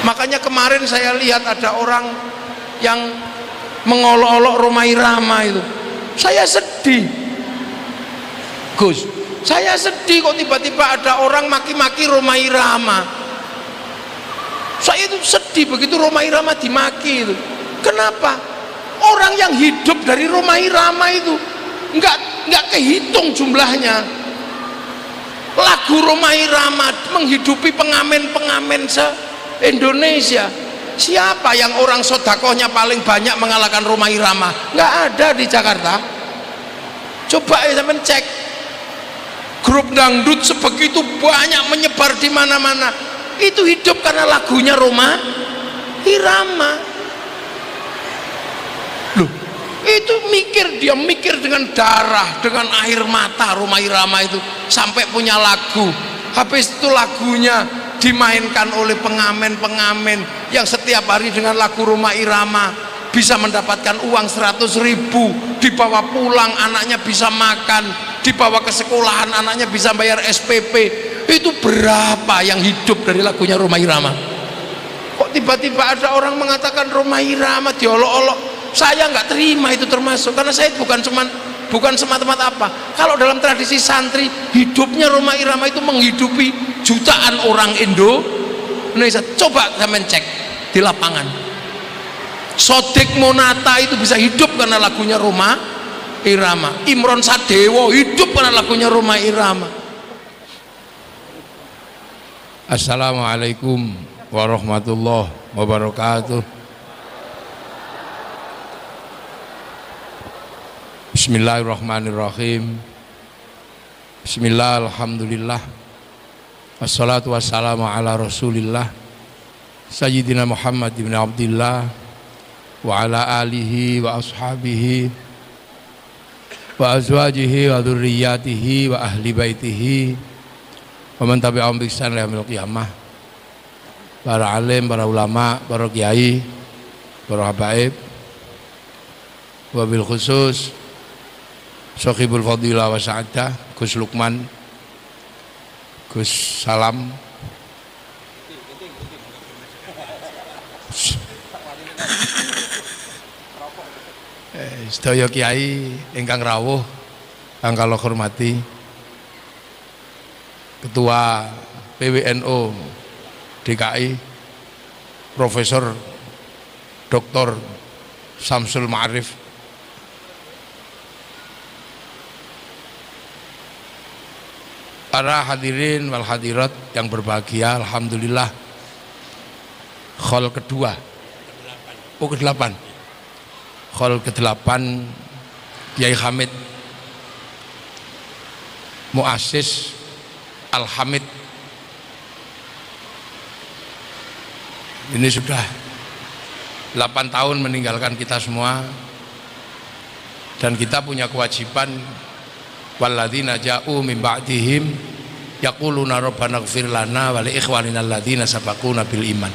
Makanya kemarin saya lihat ada orang yang mengolok-olok Rhoma Irama itu, saya sedih Gus, saya sedih kok tiba-tiba ada orang maki-maki Rhoma Irama. Saya itu sedih begitu Rhoma Irama dimaki itu. Kenapa? Orang yang hidup dari Rhoma Irama itu nggak kehitung jumlahnya. Lagu Rhoma Irama menghidupi pengamen-pengamen se-Indonesia. Siapa yang orang sodakohnya paling banyak mengalahkan Rhoma Irama? Nggak ada di Jakarta. Coba ya sampean cek, grup dangdut sebegitu banyak menyebar di mana-mana, itu hidup karena lagunya Rhoma Irama. Loh, itu dia mikir dengan darah, dengan air mata. Rhoma Irama itu sampai punya lagu, habis itu lagunya dimainkan oleh pengamen-pengamen yang setiap hari dengan lagu Rhoma Irama bisa mendapatkan uang 100.000, dibawa pulang anaknya bisa makan, dibawa ke sekolahan anaknya bisa bayar SPP. Itu berapa yang hidup dari lagunya Rhoma Irama? Kok tiba-tiba ada orang mengatakan Rhoma Irama diolok-olok? Saya nggak terima itu termasuk, karena saya bukan semata-mata apa. Kalau dalam tradisi santri, hidupnya Rhoma Irama itu menghidupi jutaan orang Indonesia. Coba kalian cek di lapangan, Sodik Monata itu bisa hidup karena lagunya Rhoma Irama. Imron Sadewo hidup karena lagunya Rhoma Irama. Assalamualaikum warahmatullahi wabarakatuh. Bismillahirrahmanirrahim. Bismillah, alhamdulillah, wassalatu wassalamu ala rasulillah Sayyidina Muhammad ibn Abdillah wa ala alihi wa ashabihi wa azwajihi wa dhurriyyatihi wa ahli baitihi wa man tabi'ahum bi ihsan ila yaumil qiyamah. Para alim, para ulama, para kiai, para habaib, wabil khusus Sohibul Fadilah wa Sa'adah Gus Lukman, Gus Salam, sedaya kiai ingkang rawuh kang kula hormati, Ketua PWNU DKI Profesor Dr. Samsul Ma'arif, para hadirin wal hadirat yang berbahagia. Alhamdulillah, khol kedua, ke-8, khol ke-8 Kiai Hamid Muassis Al-Hamid ini sudah 8 tahun meninggalkan kita semua, dan kita punya kewajiban, walladzina ja'u min ba'dihim yaquluna rabbana ighfir lana wa li ikhwanina alladzina sabaquna bil iman.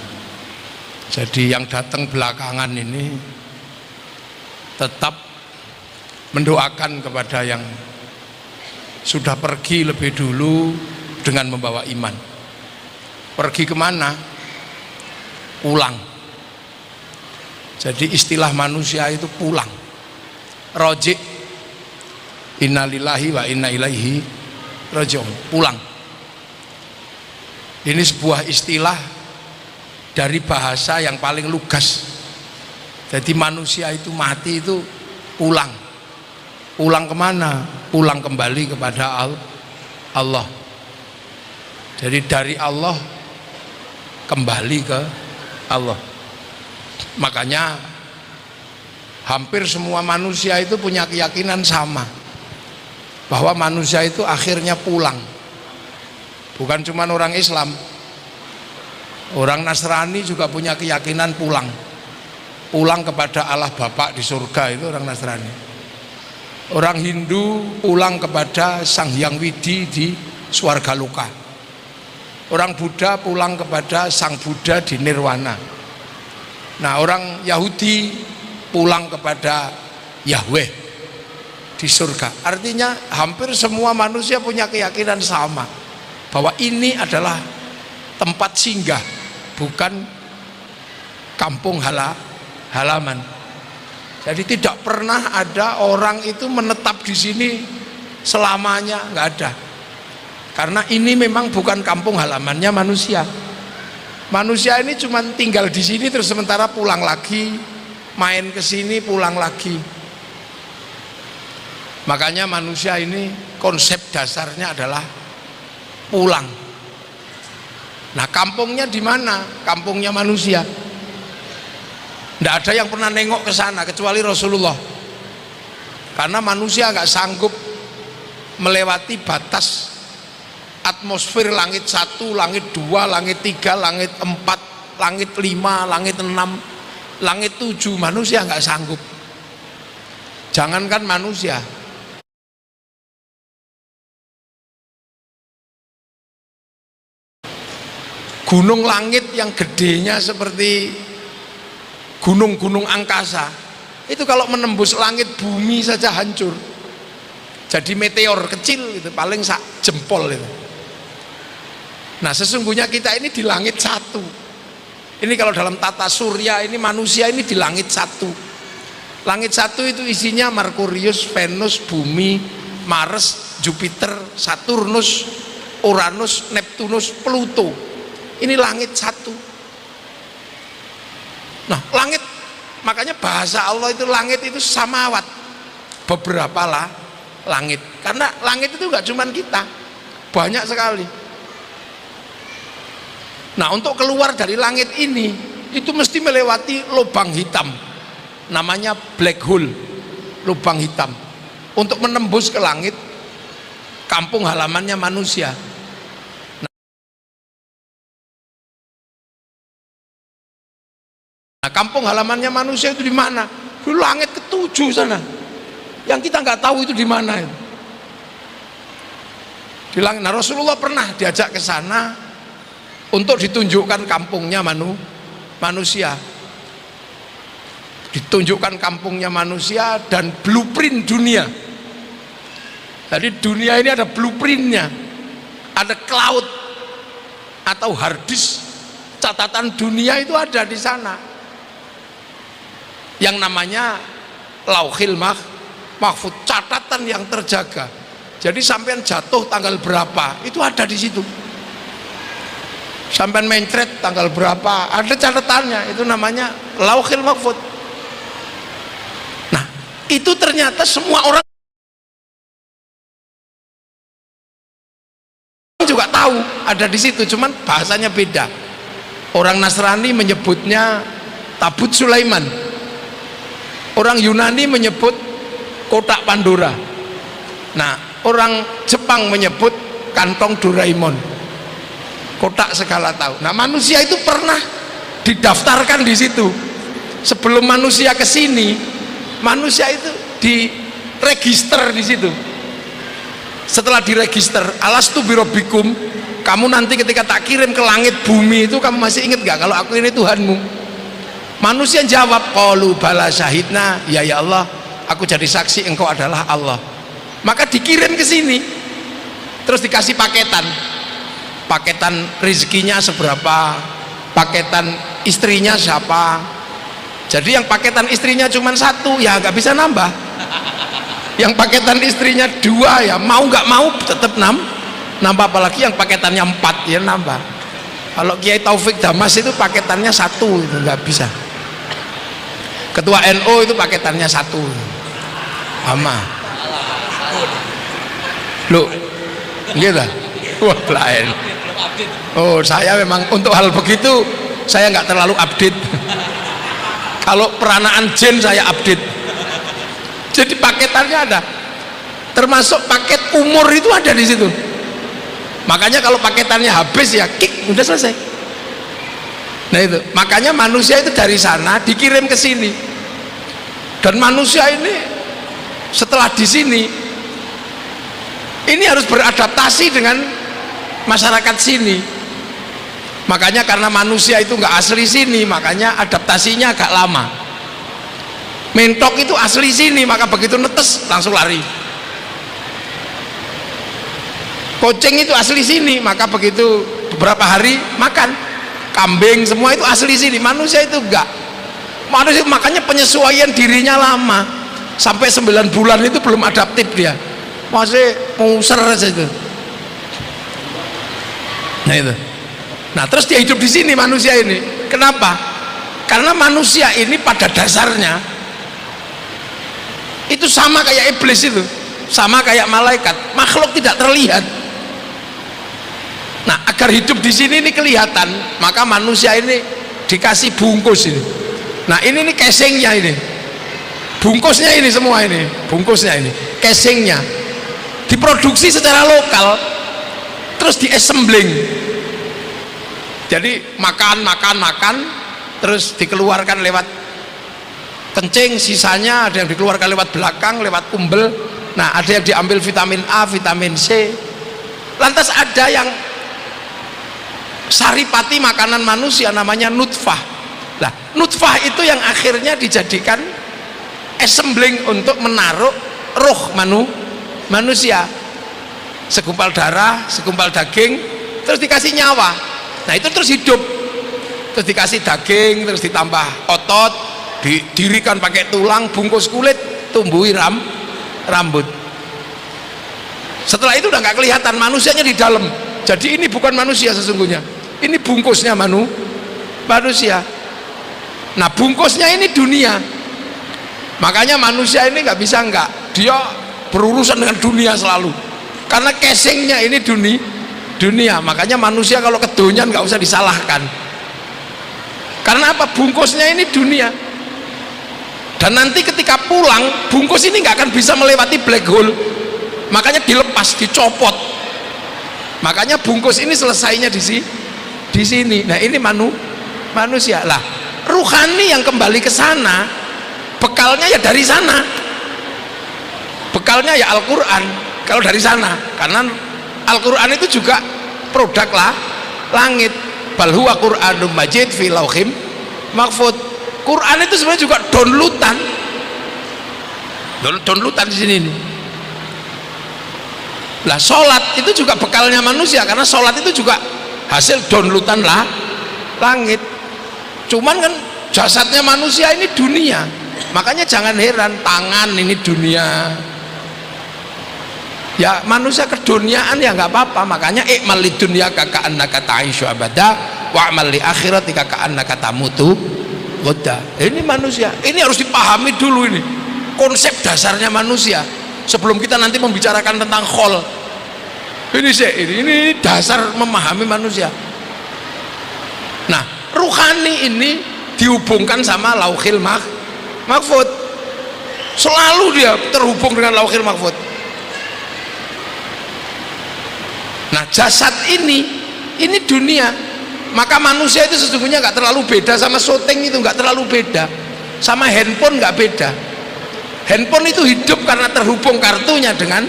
Jadi yang datang belakangan ini tetap mendoakan kepada yang sudah pergi lebih dulu dengan membawa iman. Pergi kemana? Pulang. Jadi istilah manusia itu pulang. Roji, innalillahi wa inna ilaihi raji'un, pulang. Ini sebuah istilah dari bahasa yang paling lugas. Jadi manusia itu mati itu pulang. Pulang kemana? Pulang kembali kepada Allah. Jadi dari Allah kembali ke Allah. Makanya hampir semua manusia itu punya keyakinan sama, bahwa manusia itu akhirnya pulang. Bukan cuma orang Islam, orang Nasrani juga punya keyakinan pulang. Pulang kepada Allah Bapa di surga, itu orang Nasrani. Orang Hindu pulang kepada Sang Hyang Widi di Swarga Loka. Orang Buddha pulang kepada Sang Buddha di Nirwana. Nah, orang Yahudi pulang kepada Yahweh di surga. Artinya hampir semua manusia punya keyakinan sama, bahwa ini adalah tempat singgah, bukan kampung halaman. Jadi tidak pernah ada orang itu menetap di sini selamanya, nggak ada. Karena ini memang bukan kampung halamannya manusia. Manusia ini cuma tinggal di sini terus sementara pulang lagi, main ke sini pulang lagi. Makanya manusia ini konsep dasarnya adalah pulang. Nah, kampungnya di mana? Kampungnya manusia. Tidak ada yang pernah nengok ke sana kecuali Rasulullah. Karena manusia nggak sanggup melewati batas atmosfer langit 1, langit 2, langit 3, langit 4, langit 5, langit 6, langit 7. Manusia nggak sanggup. Jangankan manusia, gunung langit yang gedenya seperti gunung-gunung angkasa itu kalau menembus langit bumi saja hancur, jadi meteor kecil itu paling sak jempol itu. Nah, sesungguhnya kita ini di langit 1. Ini kalau dalam tata surya ini manusia ini di langit 1. Langit 1 itu isinya Merkurius, Venus, Bumi, Mars, Jupiter, Saturnus, Uranus, Neptunus, Pluto. Ini langit 1. Nah, langit, makanya bahasa Allah itu langit itu samawat, beberapa lah langit. Karena langit itu enggak cuma kita, banyak sekali. Nah, untuk keluar dari langit ini itu mesti melewati lubang hitam, namanya black hole, lubang hitam, untuk menembus ke langit kampung halamannya manusia. Nah, kampung halamannya manusia itu di mana? Di langit ke-7 sana. Yang kita nggak tahu itu di mana. Di langit. Nah, Rasulullah pernah diajak ke sana untuk ditunjukkan kampungnya manusia. Ditunjukkan kampungnya manusia dan blueprint dunia. Jadi dunia ini ada blueprintnya. Ada cloud atau hard disk catatan dunia itu ada di sana. Yang namanya Lauhil Mahfuz, catatan yang terjaga. Jadi sampean jatuh tanggal berapa itu ada di situ. Sampean mencret tanggal berapa ada catatannya, itu namanya Lauhil Mahfuz. Nah, itu ternyata semua orang juga tahu ada di situ, cuman bahasanya beda. Orang Nasrani menyebutnya Tabut Sulaiman. Orang Yunani menyebut kotak Pandora. Nah, orang Jepang menyebut kantong Doraemon, kotak segala tahu. Nah, manusia itu pernah didaftarkan di situ. Sebelum manusia ke sini, manusia itu diregister di situ. Setelah diregister, alastu birobbikum, kamu nanti ketika tak kirim ke langit bumi itu kamu masih ingat gak kalau aku ini Tuhanmu? Manusia jawab, qalu bala syahidna, ya Allah, aku jadi saksi engkau adalah Allah. Maka dikirim ke sini, terus dikasih paketan rezekinya seberapa, paketan istrinya siapa. Jadi yang paketan istrinya cuma 1 ya nggak bisa nambah. Yang paketan istrinya 2 ya mau nggak mau tetap nambah, apalagi yang paketannya 4 ya nambah. Kalau Kiai Taufik Damas itu paketannya 1 itu nggak bisa. Ketua NU itu paketannya 1 sama loh gitu. Wah, lain. Oh, saya memang untuk hal begitu saya nggak terlalu update. Kalau peranaan jin saya update. Jadi paketannya ada, termasuk paket umur itu ada di situ. Makanya kalau paketannya habis ya kick, udah selesai. Nah itu, makanya manusia itu dari sana dikirim ke sini. Dan manusia ini setelah di sini ini harus beradaptasi dengan masyarakat sini. Makanya karena manusia itu nggak asli sini, makanya adaptasinya agak lama. Mentok itu asli sini, maka begitu netes langsung lari. Kucing itu asli sini, maka begitu beberapa hari makan. kambing, semua itu asli sini. Manusia itu enggak. Manusia makanya penyesuaian dirinya lama. Sampai 9 bulan itu belum adaptif dia. Masih muser aja itu. Nah itu. Nah terus dia hidup di sini manusia ini. Kenapa? Karena manusia ini pada dasarnya itu sama kayak iblis itu, sama kayak malaikat, makhluk tidak terlihat. Nah agar hidup di sini ini kelihatan, maka manusia ini dikasih bungkus ini. Nah ini casingnya ini, bungkusnya ini semua ini, bungkusnya ini, casingnya diproduksi secara lokal, terus diassembling. Jadi makan, terus dikeluarkan lewat kencing, sisanya ada yang dikeluarkan lewat belakang, lewat umbel. Nah ada yang diambil vitamin A, vitamin C. Lantas ada yang saripati makanan manusia namanya nutfah. Nah nutfah itu yang akhirnya dijadikan assembling untuk menaruh ruh manusia, segumpal darah, segumpal daging, terus dikasih nyawa. Nah itu terus hidup, terus dikasih daging, terus ditambah otot, didirikan pakai tulang, bungkus kulit, tumbuhi rambut. Setelah itu udah nggak kelihatan manusianya di dalam. Jadi ini bukan manusia sesungguhnya, ini bungkusnya manusia. Nah bungkusnya ini dunia. Makanya manusia ini nggak bisa dia berurusan dengan dunia selalu, karena casingnya ini dunia. Makanya manusia kalau kedonyan nggak usah disalahkan, karena apa? Bungkusnya ini dunia. Dan nanti ketika pulang, bungkus ini nggak akan bisa melewati black hole, makanya dilepas, dicopot. Makanya bungkus ini selesainya di sini. Nah ini manusia lah. Ruhani yang kembali ke sana, bekalnya ya dari sana, bekalnya ya Al-Quran. Kalau dari sana, karena Al-Quran itu juga produk langit. Bal huwa Qur'anum majid fi lauhim mahfud. Quran itu sebenarnya juga downloadan di sini nih. Lah sholat itu juga bekalnya manusia, karena sholat itu juga hasil downloadan langit. Cuman kan jasadnya manusia ini dunia, makanya jangan heran tangan ini dunia. Ya manusia keduniaan ya nggak apa-apa, makanya ikmal lid dunya ka'annaka ta'ishu abada wa amal li akhiratika ka'annaka tamutu ghada. Ini manusia, ini harus dipahami dulu, ini konsep dasarnya manusia sebelum kita nanti membicarakan tentang khol. Ini dasar memahami manusia. Nah ruhani ini dihubungkan sama lauhil mahfud, selalu dia terhubung dengan lauhil mahfud. Nah jasad ini dunia. Maka manusia itu sesungguhnya nggak terlalu beda sama syuting, itu nggak terlalu beda sama handphone, nggak beda. Handphone itu hidup karena terhubung kartunya dengan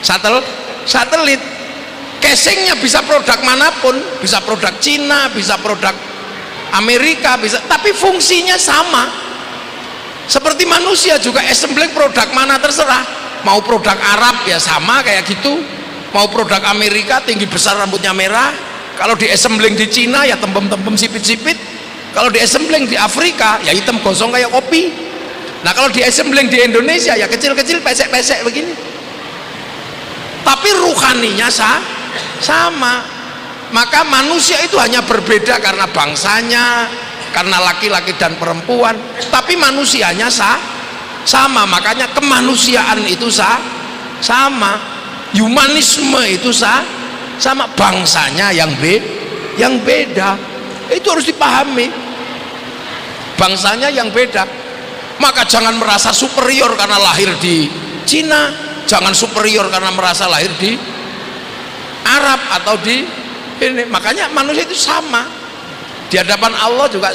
satelit. Casingnya bisa produk manapun, bisa produk Cina, bisa produk Amerika, bisa, tapi fungsinya sama. Seperti manusia juga assembling produk mana terserah, mau produk Arab ya sama kayak gitu, mau produk Amerika tinggi besar rambutnya merah, kalau di assembling di Cina ya tembem-tembem sipit-sipit, kalau di assembling di Afrika ya hitam gosong kayak kopi. Nah kalau di assembling di Indonesia ya kecil-kecil pesek-pesek begini. Tapi ruhaninya sama. Maka manusia itu hanya berbeda karena bangsanya, karena laki-laki dan perempuan, tapi manusianya sama. Makanya kemanusiaan itu sama, humanisme itu sama, bangsanya yang beda. Itu harus dipahami, bangsanya yang beda. Maka jangan merasa superior karena lahir di Cina, jangan superior karena merasa lahir di Arab atau di ini. Makanya manusia itu sama di hadapan Allah, juga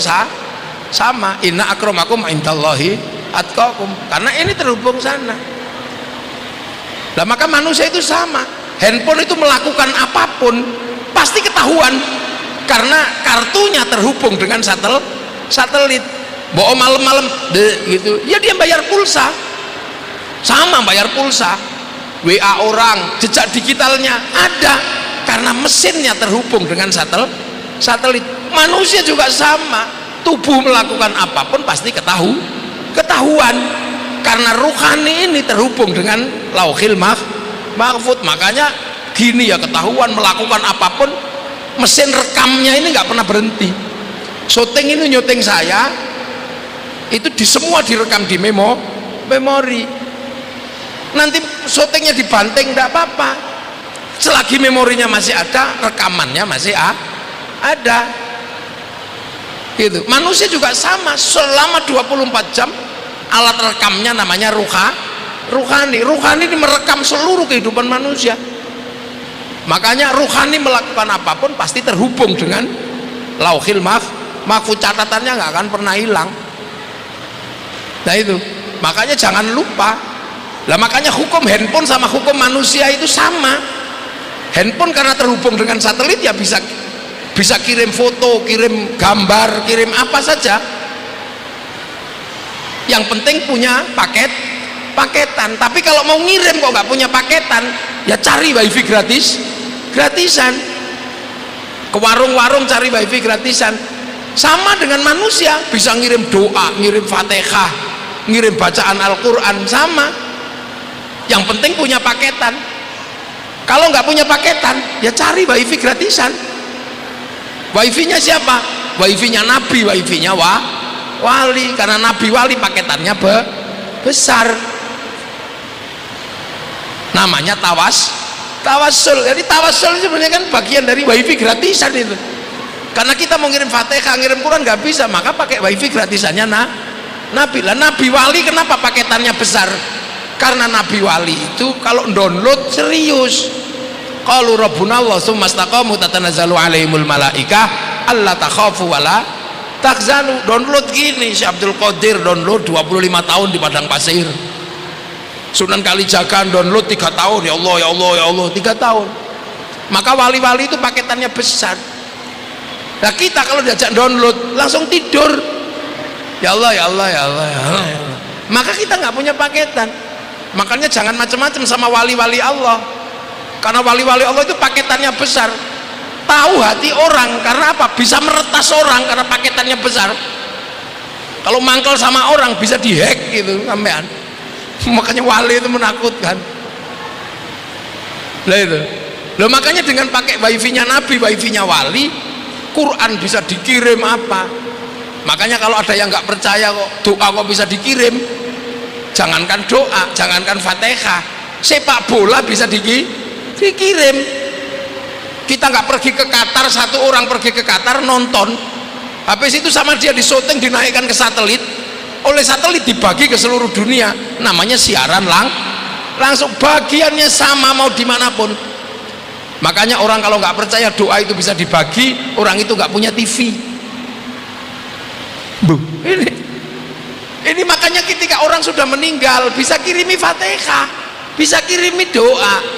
sama. Inna akramakum indallahi atqakum, karena ini terhubung sana. Nah maka manusia itu sama. Handphone itu melakukan apapun pasti ketahuan karena kartunya terhubung dengan satelit. Bawa malam-malam gitu ya, dia bayar pulsa, sama bayar pulsa. WA orang, jejak digitalnya ada karena mesinnya terhubung dengan satelit. Manusia juga sama, tubuh melakukan apapun pasti ketahuan, karena ruhani ini terhubung dengan lauhil mahfud. Makanya gini ya, ketahuan melakukan apapun, mesin rekamnya ini nggak pernah berhenti. Syuting ini, nyuting saya itu semua direkam di memori. Nanti syutingnya dibanting tidak apa-apa, selagi memorinya masih ada, rekamannya masih ada gitu. Manusia juga sama, selama 24 jam alat rekamnya namanya ruhani ini merekam seluruh kehidupan manusia. Makanya ruhani melakukan apapun pasti terhubung dengan lauhil mahfud, catatannya nggak akan pernah hilang. Nah itu, makanya jangan lupa. Lah makanya hukum handphone sama hukum manusia itu sama. Handphone karena terhubung dengan satelit ya bisa kirim foto, kirim gambar, kirim apa saja. Yang penting punya paketan. Tapi kalau mau ngirim kok nggak punya paketan, ya cari wifi gratisan. Ke warung-warung cari wifi gratisan. Sama dengan manusia, bisa ngirim doa, ngirim Fatihah, ngirim bacaan Al-Quran, sama. Yang penting punya paketan. Kalau nggak punya paketan, ya cari wifi gratisan. Wifi-nya siapa? Wifi-nya Nabi, wifi-nya wali, karena Nabi wali paketannya besar. Namanya tawassul. Jadi tawassul sebenarnya kan bagian dari wifi gratisan itu. Karena kita mau ngirim Fatihah, ngirim Quran nggak bisa, maka pakai wifi gratisannya Nabi. Lah Nabi wali kenapa paketannya besar? Karena Nabi wali itu kalau download serius. Qalu rabbuna Allah tsumma istaqamu tatanazzalu alaihimul malaikah alla takhafu wala tahzanu. Download gini, Syekh Abdul Qadir download 25 tahun di padang pasir. Sunan Kalijaga download 3 tahun, ya Allah 3 tahun. Maka wali-wali itu paketannya besar. Nah kita kalau diajak download langsung tidur. Ya Allah. Maka kita nggak punya paketan. Makanya jangan macam-macam sama wali-wali Allah, karena wali-wali Allah itu paketannya besar. Tahu hati orang, karena apa? Bisa meretas orang karena paketannya besar. Kalau mangkel sama orang bisa dihack gitu sampean. Makanya wali itu menakutkan. Lah itu. Loh makanya dengan pakai wifi-nya Nabi, wifi-nya wali, Quran bisa dikirim apa. Makanya kalau ada yang nggak percaya kok doa kok bisa dikirim, jangankan doa, jangankan Fatihah, sepak bola bisa dikirim. Kita nggak pergi ke Qatar, satu orang pergi ke Qatar nonton, habis itu sama dia di syuting, dinaikkan ke satelit, oleh satelit dibagi ke seluruh dunia, namanya siaran langsung, bagiannya sama mau dimanapun. Makanya orang kalau nggak percaya doa itu bisa dibagi, orang itu nggak punya TV. Ini makanya ketika orang sudah meninggal bisa kirimi Fatihah, bisa kirimi doa.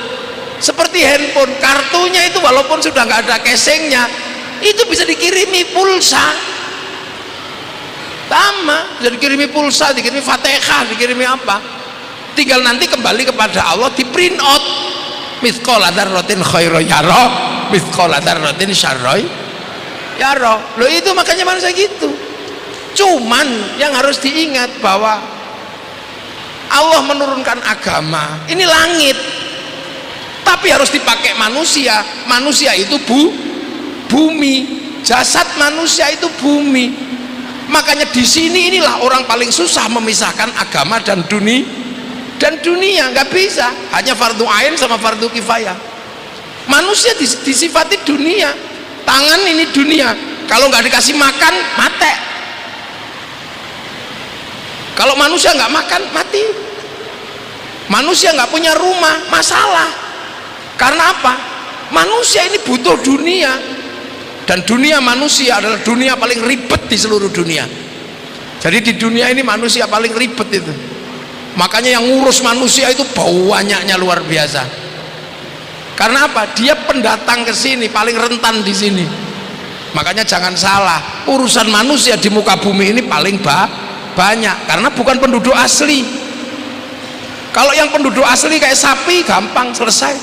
Seperti handphone, kartunya itu walaupun sudah nggak ada casingnya, itu bisa dikirimi pulsa. Sama, bisa dikirimi pulsa, dikirimi Fatihah, dikirimi apa. Tinggal nanti kembali kepada Allah, di print out. Mithqala dzarratin khairan yara, mithqala dzarratin syarran yara. Loh itu makanya manusia gitu. Cuman yang harus diingat bahwa Allah menurunkan agama ini langit, tapi harus dipakai manusia. Manusia itu bumi, jasad manusia itu bumi. Makanya di sini inilah orang paling susah memisahkan agama dan dunia nggak bisa, hanya fardu ain sama fardu kifayah. Manusia disifati dunia, tangan ini dunia, kalau nggak dikasih makan mati. Kalau manusia nggak makan mati. Manusia nggak punya rumah masalah. Karena apa? Manusia ini butuh dunia, dan dunia manusia adalah dunia paling ribet di seluruh dunia. Jadi di dunia ini manusia paling ribet itu. Makanya yang ngurus manusia itu banyaknya luar biasa. Karena apa? Dia pendatang ke sini, paling rentan di sini. Makanya jangan salah, urusan manusia di muka bumi ini paling banyak, karena bukan penduduk asli. Kalau yang penduduk asli kayak sapi gampang selesai,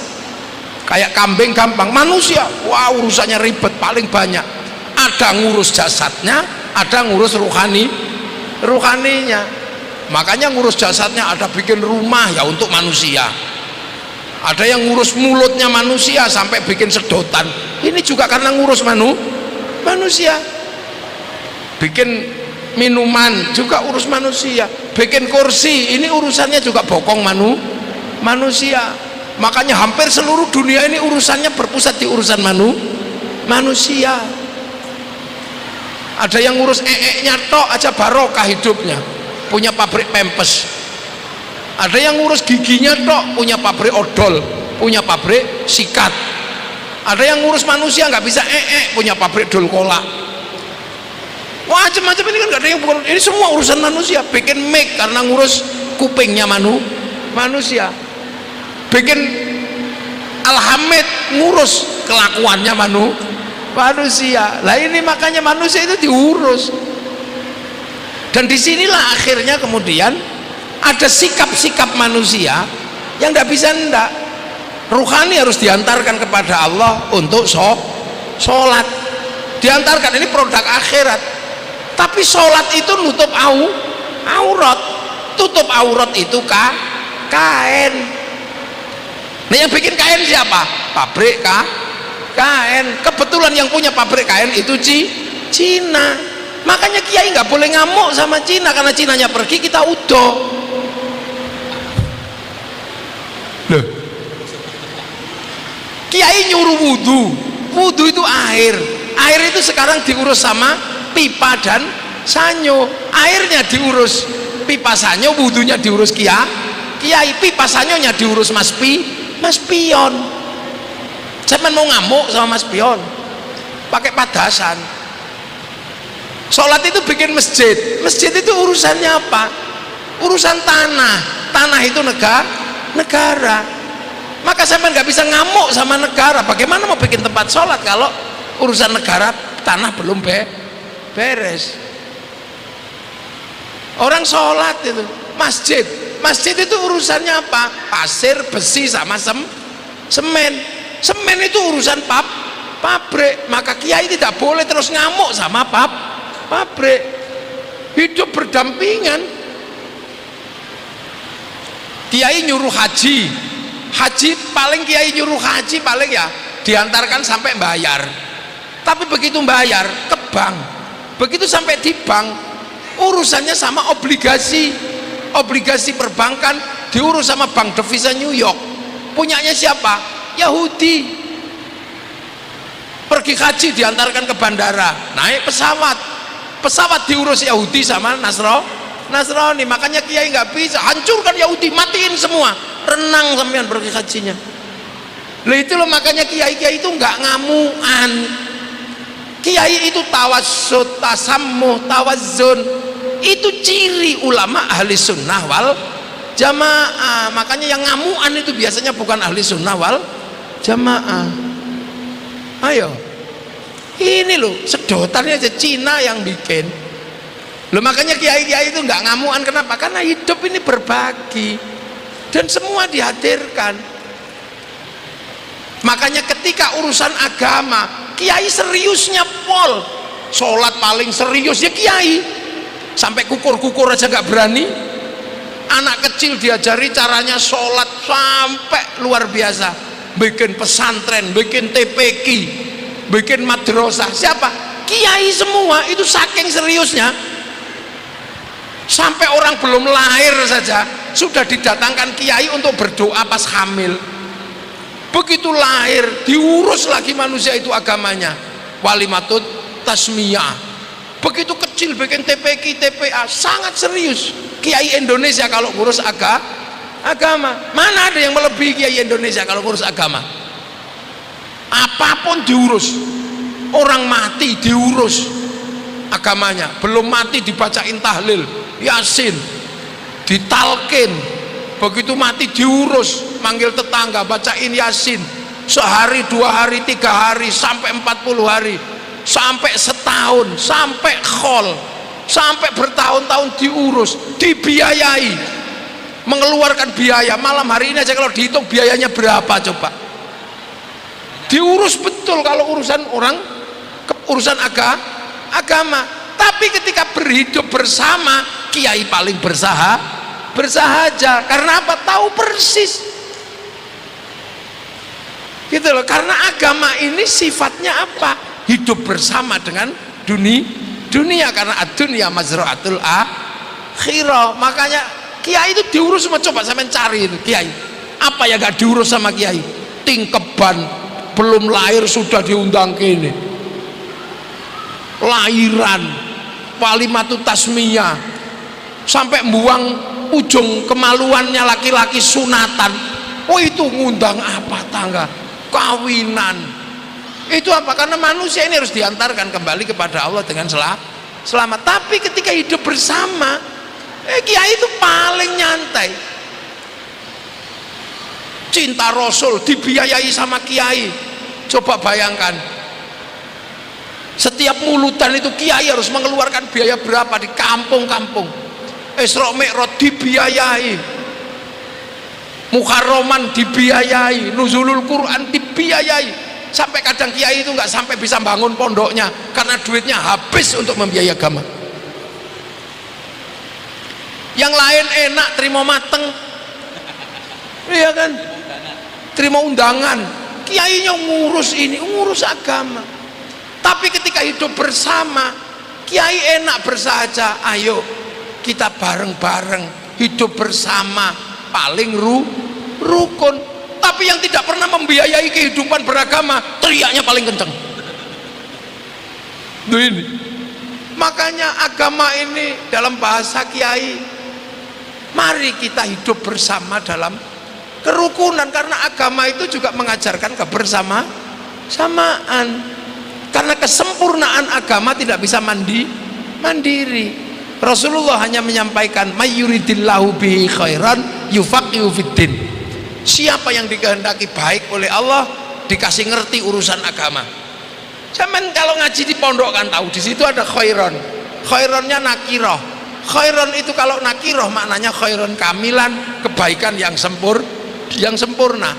kayak kambing gampang. Manusia, wah urusannya ribet, paling banyak. ada ngurus jasadnya, ada ngurus ruhaninya. Makanya ngurus jasadnya ada bikin rumah ya untuk manusia, ada yang ngurus mulutnya manusia sampai bikin sedotan, ini juga karena ngurus manusia. Bikin minuman juga urus manusia, bikin kursi ini urusannya juga bokong manusia. Makanya hampir seluruh dunia ini urusannya berpusat di urusan manusia. Ada yang ngurus nya tok aja barokah hidupnya, punya pabrik pempes. Ada yang ngurus giginya tok, punya pabrik odol, punya pabrik sikat. Ada yang ngurus manusia nggak bisa punya pabrik dol kolak. Macam-macam ini kan nggak ada yang bukan, ini semua urusan manusia. Bikin mic karena ngurus kupingnya manusia. Bikin alhamid ngurus kelakuannya manusia. Lah ini makanya manusia itu diurus. Dan disinilah akhirnya kemudian ada sikap-sikap manusia yang tidak bisa ndak. Ruhani harus diantarkan kepada Allah untuk sholat, diantarkan, ini produk akhirat. Tapi sholat itu nutup aurat, tutup aurat itu kain. Nah yang bikin kain siapa? Pabrik kain. Kebetulan yang punya pabrik kain itu Cina. Makanya kiai nggak boleh ngamuk sama Cina, karena Cinanya pergi kita udah. Loh, kiai nyuruh wudhu itu air itu sekarang diurus sama pipa dan sanyo. Airnya diurus pipa sanyo, wudhunya diurus kiai, pipa sanyonya diurus mas pion. Saya mau ngamuk sama mas pion pakai padasan. Sholat itu bikin masjid itu urusannya apa? Urusan tanah itu negara. Maka saya nggak bisa ngamuk sama negara. Bagaimana mau bikin tempat sholat kalau urusan negara tanah belum beres? Orang sholat itu masjid itu urusannya apa? Pasir, besi sama semen itu urusan pabrik. Maka kiai tidak boleh terus ngamuk sama pabrik. Hidup berdampingan. Kiai nyuruh haji paling kiai nyuruh haji paling ya diantarkan sampai bayar. Tapi begitu bayar ke bank, begitu sampai di bank urusannya sama obligasi perbankan diurus sama bank devisa New York. Punyanya siapa? Yahudi. Pergi haji diantarkan ke bandara, naik pesawat diurus Yahudi sama Nasrani. Makanya kiai nggak bisa hancurkan Yahudi, matiin semua, renang sampean pergi hajinya. Lah itu loh, makanya kiai itu nggak ngamuan. Kiai itu tawassut, tasammuh, tawazzun, itu ciri ulama ahli sunnah wal jamaah. Makanya yang ngamuan itu biasanya bukan ahli sunnah wal jamaah. Ayo, ini loh sedotannya aja Cina yang bikin. Loh, makanya kiai-kiai itu nggak ngamuan. Kenapa? Karena hidup ini berbagi dan semua dihadirkan. Makanya ketika urusan agama, kiai seriusnya pol. Sholat paling serius ya kiai, sampai kukur-kukur aja nggak berani. Anak kecil diajari caranya sholat sampai luar biasa. Bikin pesantren, bikin TPQ, bikin madrasah. Siapa? Kiai semua. Itu saking seriusnya, sampai orang belum lahir saja sudah didatangkan kiai untuk berdoa pas hamil. Begitu lahir diurus lagi manusia itu agamanya, walimatut tasmiyah. Begitu kecil bikin TPQ, TPA, sangat serius kiai Indonesia kalau ngurus agama. Mana ada yang melebihi kiai Indonesia kalau ngurus agama? Apapun diurus. Orang mati diurus agamanya, belum mati dibacain tahlil, yasin, ditalkin. Begitu mati diurus, manggil tetangga bacain yasin, sehari, 2 hari, 3 hari, sampai 40 hari, sampai setahun, sampai khol, sampai bertahun-tahun diurus, dibiayai, mengeluarkan biaya. Malam hari ini aja kalau dihitung biayanya berapa coba? Diurus betul. Kalau urusan orang urusan agama. Tapi ketika berhidup bersama, kiai paling bersahaja. Karena apa? Tahu persis gitu loh. Karena agama ini sifatnya apa? Hidup bersama dengan dunia. Karena ad-dunya mazra'atul akhirah. Makanya kiai itu diurus sama, coba sampean cari itu kiai apa ya gak diurus sama kiai. Tingkeban belum lahir sudah diundang ke ini, lahiran walimatu tasmiyah, sampai buang ujung kemaluannya laki-laki sunatan. Oh itu ngundang apa? Tangga kawinan. Itu apa? Karena manusia ini harus diantarkan kembali kepada Allah dengan selamat. Tapi ketika hidup bersama, kiai itu paling nyantai. Cinta Rasul dibiayai sama kiai. Coba bayangkan, setiap mulutan itu kiai harus mengeluarkan biaya berapa di kampung-kampung. Isra Mi'raj dibiayai, Muharraman dibiayai, Nuzulul Quran dibiayai. Sampai kadang kiai itu nggak sampai bisa bangun pondoknya karena duitnya habis untuk membiayai agama. Yang lain enak terima mateng, iya kan, terima undangan. Kiainya ngurus ini, ngurus agama. Tapi ketika hidup bersama, kiai enak bersahaja. Ayo kita bareng-bareng hidup bersama, paling rukun. Tapi yang tidak pernah membiayai kehidupan beragama, teriaknya paling kenceng. Ini makanya agama ini dalam bahasa kiai, mari kita hidup bersama dalam kerukunan. Karena agama itu juga mengajarkan kebersamaan. Karena kesempurnaan agama tidak bisa mandiri. Rasulullah hanya menyampaikan mayyuridillahu bihi khairan yufaqihu fiddin. Siapa yang dikehendaki baik oleh Allah, dikasih ngerti urusan agama. Zaman kalau ngaji di pondok kan tahu, di situ ada khairon. Khaironnya nakiroh. Khairon itu kalau nakiroh maknanya khairon kamilan, kebaikan yang sempurna.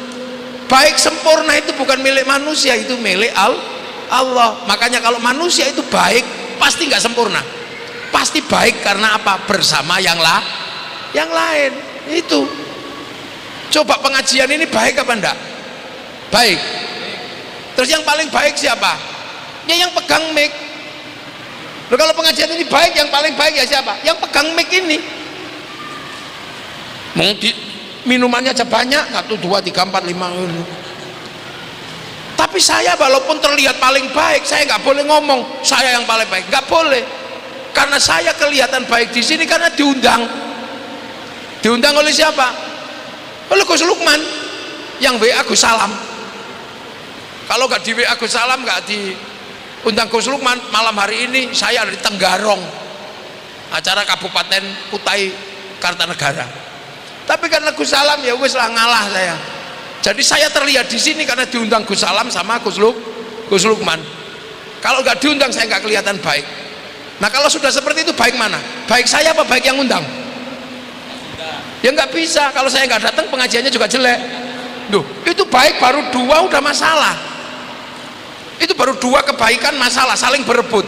Baik sempurna itu bukan milik manusia, itu milik Allah. Makanya kalau manusia itu baik, pasti nggak sempurna. Pasti baik karena apa? Bersama yang lain. Itu. Coba pengajian ini baik apa enggak? Baik. Terus yang paling baik siapa? Ya yang pegang mic. Loh, kalau pengajian ini baik, yang paling baik ya siapa? Yang pegang mic ini. Minumannya aja banyak, 1, 2, 3, 4, 5. Tapi saya walaupun terlihat paling baik, saya nggak boleh ngomong saya yang paling baik, nggak boleh. Karena saya kelihatan baik di sini karena diundang oleh siapa? Oleh Gus Lukman yang WA Gus Salam. Kalau nggak di WA Gus Salam, nggak diundang Gus Lukman, malam hari ini saya ada di Tenggarong, acara Kabupaten Kutai Kartanegara. Tapi karena Gus Salam ya wis lah, ngalah saya. Jadi saya terlihat di sini karena diundang Gus Salam sama Gus Lukman. Kalau nggak diundang saya nggak kelihatan baik. Nah kalau sudah seperti itu baik mana? Baik saya apa baik yang undang? Ya nggak bisa. Kalau saya nggak datang pengajiannya juga jelek. Duh, itu baik baru 2 udah masalah. Itu baru 2 kebaikan masalah, saling berebut.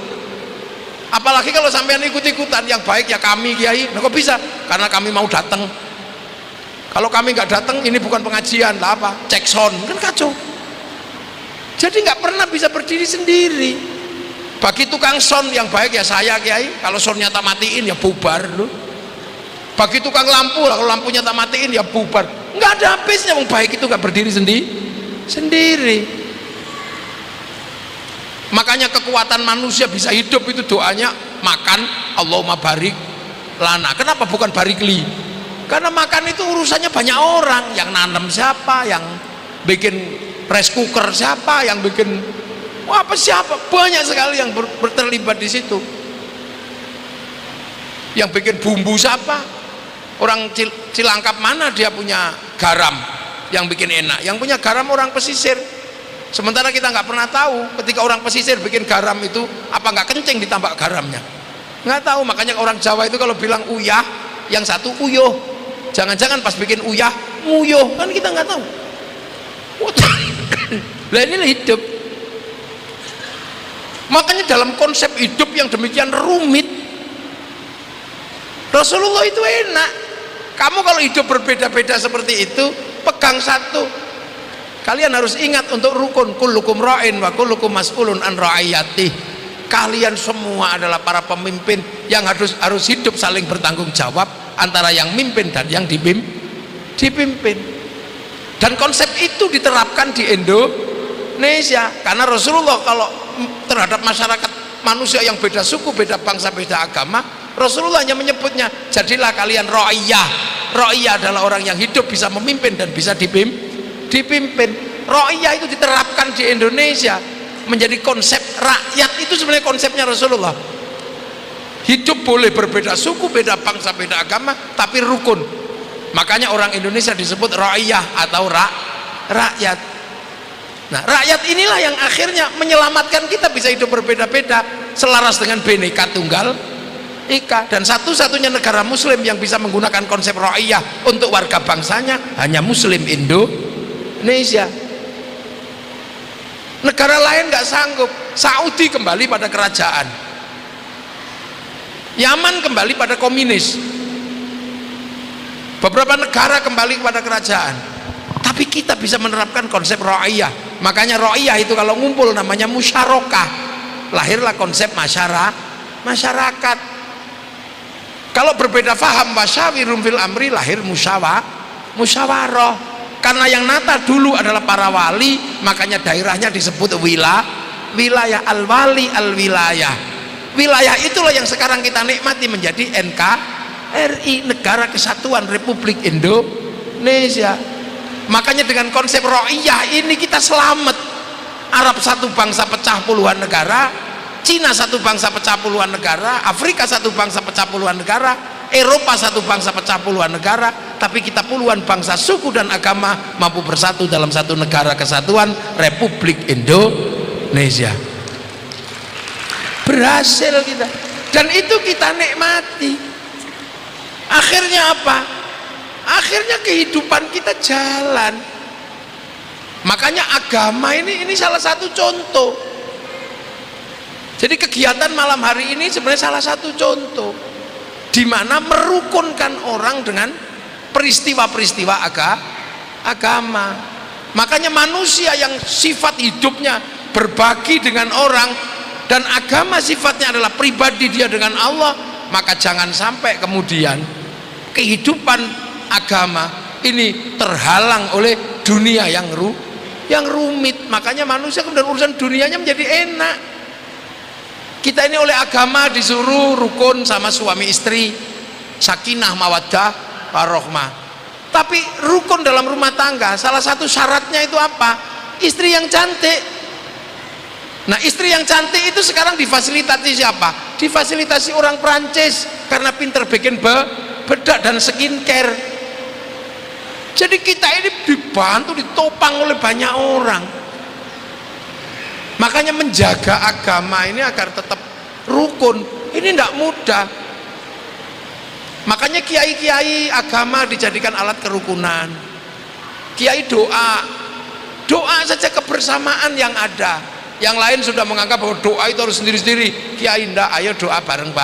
Apalagi kalau sampean ikut-ikutan, yang baik ya kami kiai. Nah kok bisa? Karena kami mau datang. Kalau kami nggak datang, ini bukan pengajian lah apa? Cek sound kan kacau. Jadi nggak pernah bisa berdiri sendiri. Bagi tukang sound yang baik ya saya kiai. Kalau soundnya tak matiin ya bubar loh. Bagi tukang lampu, kalau lampunya tak matiin ya bubar. Nggak ada habisnya. Yang baik itu nggak berdiri sendiri. Makanya kekuatan manusia bisa hidup itu doanya makan Allahumma barik lana. Kenapa bukan barik li? Karena makan itu urusannya banyak orang. Yang nanam siapa, yang bikin rice cooker siapa, yang bikin apa siapa, banyak sekali yang terlibat di situ. Yang bikin bumbu siapa? Orang Cilangkap mana dia punya garam yang bikin enak? Yang punya garam orang pesisir. Sementara kita nggak pernah tahu ketika orang pesisir bikin garam itu apa nggak kencing ditambah garamnya, nggak tahu. Makanya orang Jawa itu kalau bilang uyah, yang satu uyuh. Jangan-jangan pas bikin uyah nguyuh, kan kita nggak tahu. Lah ini hidup. Makanya dalam konsep hidup yang demikian rumit, Rasulullah itu enak. Kamu kalau hidup berbeda-beda seperti itu, pegang satu. Kalian harus ingat untuk rukun, kullukum ra'in wa kullukum mas'ulun an ra'iyatih. Kalian semua adalah para pemimpin yang harus hidup saling bertanggung jawab antara yang mimpin dan yang dipimpin. Dan konsep itu diterapkan di Indonesia karena Rasulullah kalau terhadap masyarakat manusia yang beda suku, beda bangsa, beda agama, Rasulullah hanya menyebutnya, jadilah kalian ra'iyah. Ra'iyah adalah orang yang hidup bisa memimpin dan bisa dipimpin. Ra'iyah itu diterapkan di Indonesia menjadi konsep rakyat. Itu sebenarnya konsepnya Rasulullah. Hidup boleh berbeda suku, beda bangsa, beda agama, tapi rukun. Makanya orang Indonesia disebut ra'iyah atau rakyat. Nah, rakyat inilah yang akhirnya menyelamatkan kita bisa hidup berbeda-beda selaras dengan Bhinneka Tunggal Ika. Dan satu-satunya negara muslim yang bisa menggunakan konsep ra'iyah untuk warga bangsanya hanya muslim Indonesia. Negara lain nggak sanggup. Saudi kembali pada kerajaan, Yaman kembali pada komunis, beberapa negara kembali kepada kerajaan. Tapi kita bisa menerapkan konsep ra'iyah. Makanya ra'iyah itu kalau ngumpul namanya musyarakah. Lahirlah konsep masyarakat. Kalau berbeda faham wasyawirum fil amri, lahir musyawarah. Karena yang nata dulu adalah para wali, makanya daerahnya disebut wilayah al-wali al-wilayah. Wilayah itulah yang sekarang kita nikmati menjadi NKRI, Negara Kesatuan Republik Indonesia. Makanya dengan konsep ra'iyah ini kita selamat. Arab satu bangsa pecah puluhan negara, Cina satu bangsa pecah puluhan negara, Afrika satu bangsa pecah puluhan negara, Eropa satu bangsa pecah puluhan negara, tapi kita puluhan bangsa, suku dan agama mampu bersatu dalam satu negara kesatuan Republik Indonesia. Berhasil kita, dan itu kita nikmati. Akhirnya apa? Akhirnya kehidupan kita jalan. Makanya agama ini salah satu contoh. Jadi kegiatan malam hari ini sebenarnya salah satu contoh di mana merukunkan orang dengan peristiwa-peristiwa agama. Makanya manusia yang sifat hidupnya berbagi dengan orang dan agama sifatnya adalah pribadi dia dengan Allah, maka jangan sampai kemudian kehidupan agama ini terhalang oleh dunia yang rumit. Makanya manusia kemudian urusan dunianya menjadi enak. Kita ini oleh agama disuruh rukun sama suami istri, sakinah mawaddah warahmah. Tapi rukun dalam rumah tangga salah satu syaratnya itu apa? Istri yang cantik. Nah, istri yang cantik itu sekarang difasilitasi siapa? Difasilitasi orang Prancis karena pinter bikin bedak dan skincare. Jadi kita ini dibantu, ditopang oleh banyak orang. Makanya menjaga agama ini agar tetap rukun ini tidak mudah. Makanya kiai-kiai agama dijadikan alat kerukunan. Kiai doa saja kebersamaan yang ada. Yang lain sudah menganggap bahwa doa itu harus sendiri-sendiri. Kiai tidak, ayo doa bareng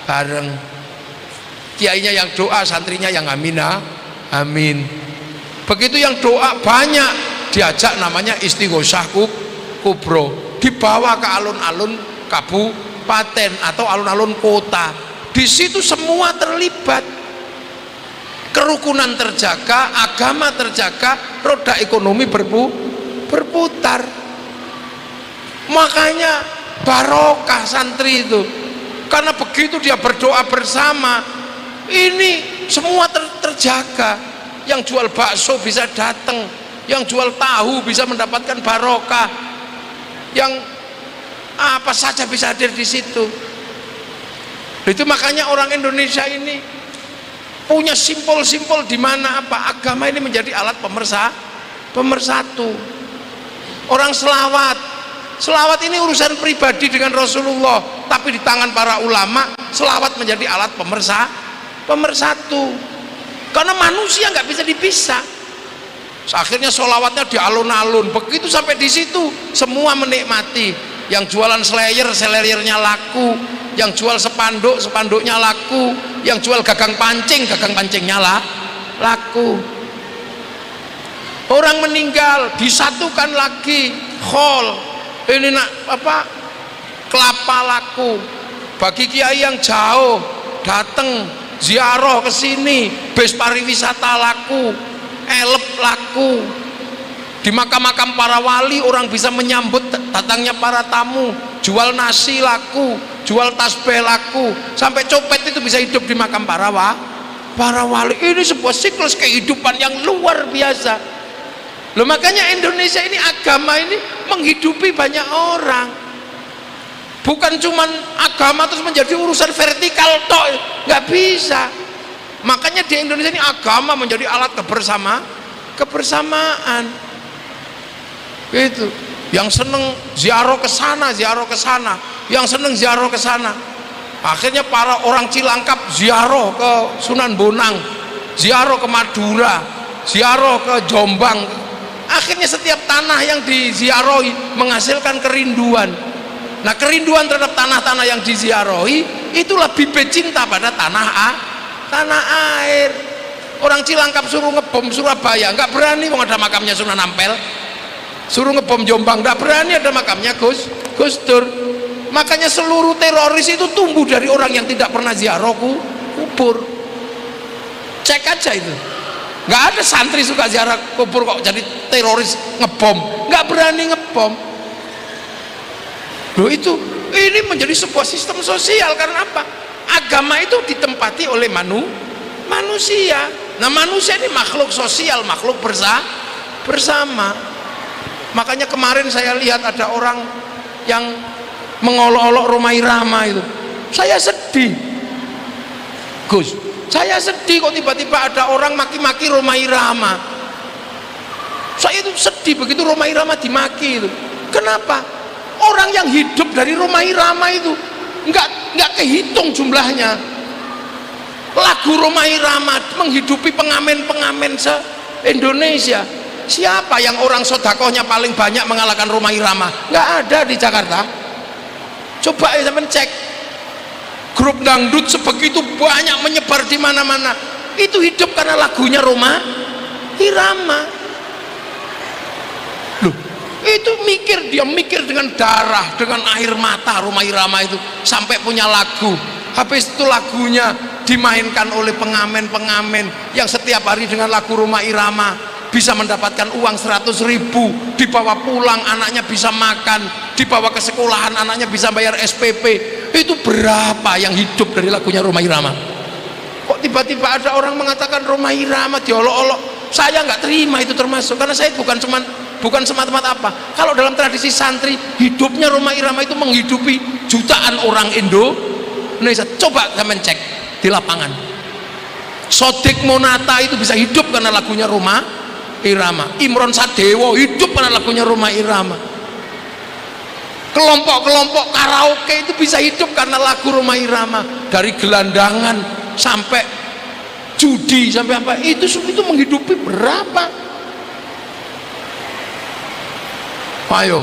bareng. Kiainya yang doa, santrinya yang amin. Begitu yang doa banyak, diajak namanya istighosah kubro, dibawa ke alun-alun kabupaten atau alun-alun kota. Di situ semua terlibat, kerukunan terjaga, agama terjaga, roda ekonomi berputar. Makanya barokah santri itu, karena begitu dia berdoa bersama, ini semua terjaga. Yang jual bakso bisa datang, yang jual tahu bisa mendapatkan barokah, yang apa saja bisa hadir di situ. Itu makanya orang Indonesia ini punya simpul-simpul di mana apa agama ini menjadi alat pemersatu. Orang selawat ini urusan pribadi dengan Rasulullah, tapi di tangan para ulama selawat menjadi alat pemersatu. Karena manusia nggak bisa dipisah. Akhirnya sholawatnya di alun-alun. Begitu sampai di situ semua menikmati. yang jualan slayer, slayernya laku, yang jual sepanduk, sepanduknya laku, yang jual gagang pancingnya laku. Orang meninggal disatukan lagi, khol ini kelapa laku. Bagi kiai yang jauh datang ziarah ke sini, bus pariwisata laku, elep laku. Di makam-makam para wali orang bisa menyambut datangnya para tamu, jual nasi laku, jual tasbih laku, sampai copet itu bisa hidup di makam para wali. Ini sebuah siklus kehidupan yang luar biasa. Loh, makanya Indonesia ini agama ini menghidupi banyak orang. Bukan cuman agama terus menjadi urusan vertikal tok, nggak bisa. Makanya di Indonesia ini agama menjadi alat kebersamaan. Itu yang seneng ziarah ke sana, yang seneng ziarah ke sana. Akhirnya para orang Cilangkap ziarah ke Sunan Bonang, ziarah ke Madura, ziarah ke Jombang. Akhirnya setiap tanah yang diziarahi menghasilkan kerinduan. Nah, kerinduan terhadap tanah-tanah yang diziarahi itulah bibit cinta pada tanah air. Orang Cilangkap suruh ngebom Surabaya, nggak berani, ada makamnya Sunan Ampel. Suruh ngebom Jombang, nggak berani, ada makamnya Gus Dur. Makanya seluruh teroris itu tumbuh dari orang yang tidak pernah ziarah kubur. Cek aja itu. Nggak ada santri suka ziarah kubur kok jadi teroris ngebom, nggak berani ngebom. Loh, ini menjadi sebuah sistem sosial. Karena apa? Agama itu ditempati oleh manusia. Nah, manusia ini makhluk sosial, makhluk bersama. Makanya kemarin saya lihat ada orang yang mengolok-olok Romai Rama itu. Saya sedih, Gus. Saya sedih kok tiba-tiba ada orang maki-maki Romai Rama. Saya itu sedih begitu Romai Rama dimaki itu. Kenapa? Orang yang hidup dari Romai Rama itu nggak kehitung jumlahnya. Lagu Romai Rama menghidupi pengamen-pengamen se-Indonesia. Siapa yang orang sodakohnya paling banyak mengalahkan Romai Rama? Nggak ada di Jakarta. Coba ya teman cek, grup dangdut sebegitu banyak menyebar di mana-mana. Itu hidup karena lagunya Romai Rama. Loh, itu dia mikir dengan darah, dengan air mata. Romai Rama itu sampai punya lagu. Habis itu lagunya dimainkan oleh pengamen-pengamen yang setiap hari dengan lagu Romai Rama bisa mendapatkan uang 100.000, dibawa pulang anaknya bisa makan, dibawa ke sekolahan anaknya bisa bayar SPP. Itu berapa yang hidup dari lagunya Romai Rama? Kok tiba-tiba ada orang mengatakan Romai Rama diolok-olok? Saya nggak terima itu termasuk, karena saya bukan semata-mata apa. Kalau dalam tradisi santri, hidupnya Romai Rama itu menghidupi jutaan orang Indonesia. Coba kalian cek di lapangan. Sodik Monata itu bisa hidup karena lagunya Romai Rama. Imron Sadewo hidup karena lagunya Romai Rama. Kelompok-kelompok karaoke itu bisa hidup karena lagu Romai Rama. Dari gelandangan sampai judi sampai apa, itu menghidupi berapa? Ayo,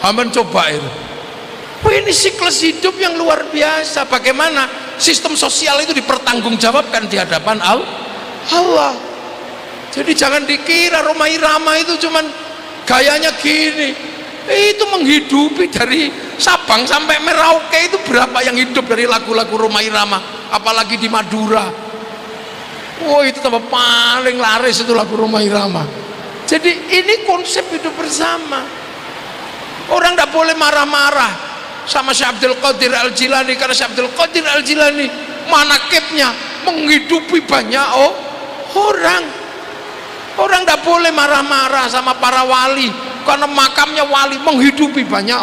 aman coba itu. Ini siklus hidup yang luar biasa. Bagaimana sistem sosial itu dipertanggungjawabkan di hadapan Allah. Jadi jangan dikira Romai Rama itu cuman gayanya gini. Itu menghidupi dari Sabang sampai Merauke. Itu berapa yang hidup dari lagu-lagu Romai Rama, apalagi di Madura. Oh, itu tambah paling laris itu lagu Romai Rama. Jadi ini konsep hidup bersama. Orang tidak boleh marah-marah sama Syekh Abdul Qadir Al-Jilani, karena Syekh Abdul Qadir Al-Jilani manakibnya menghidupi banyak orang. Orang tidak boleh marah-marah sama para wali, karena makamnya wali menghidupi banyak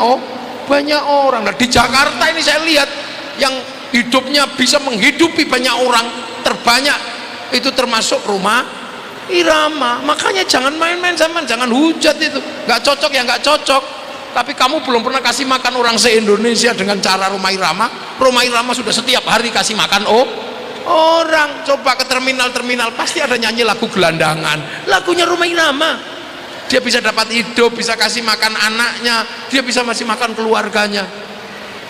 orang. Nah, di Jakarta ini saya lihat yang hidupnya bisa menghidupi banyak orang terbanyak itu termasuk Romai Rama. Makanya jangan main-main sama, jangan hujat itu. Nggak cocok ya nggak cocok. Tapi kamu belum pernah kasih makan orang se-Indonesia dengan cara Romai Rama. Romai Rama sudah setiap hari kasih makan orang. Coba ke terminal-terminal pasti ada nyanyi lagu gelandangan, lagunya Romai Rama. dia bisa dapat hidup, bisa kasih makan anaknya, dia bisa masih makan keluarganya.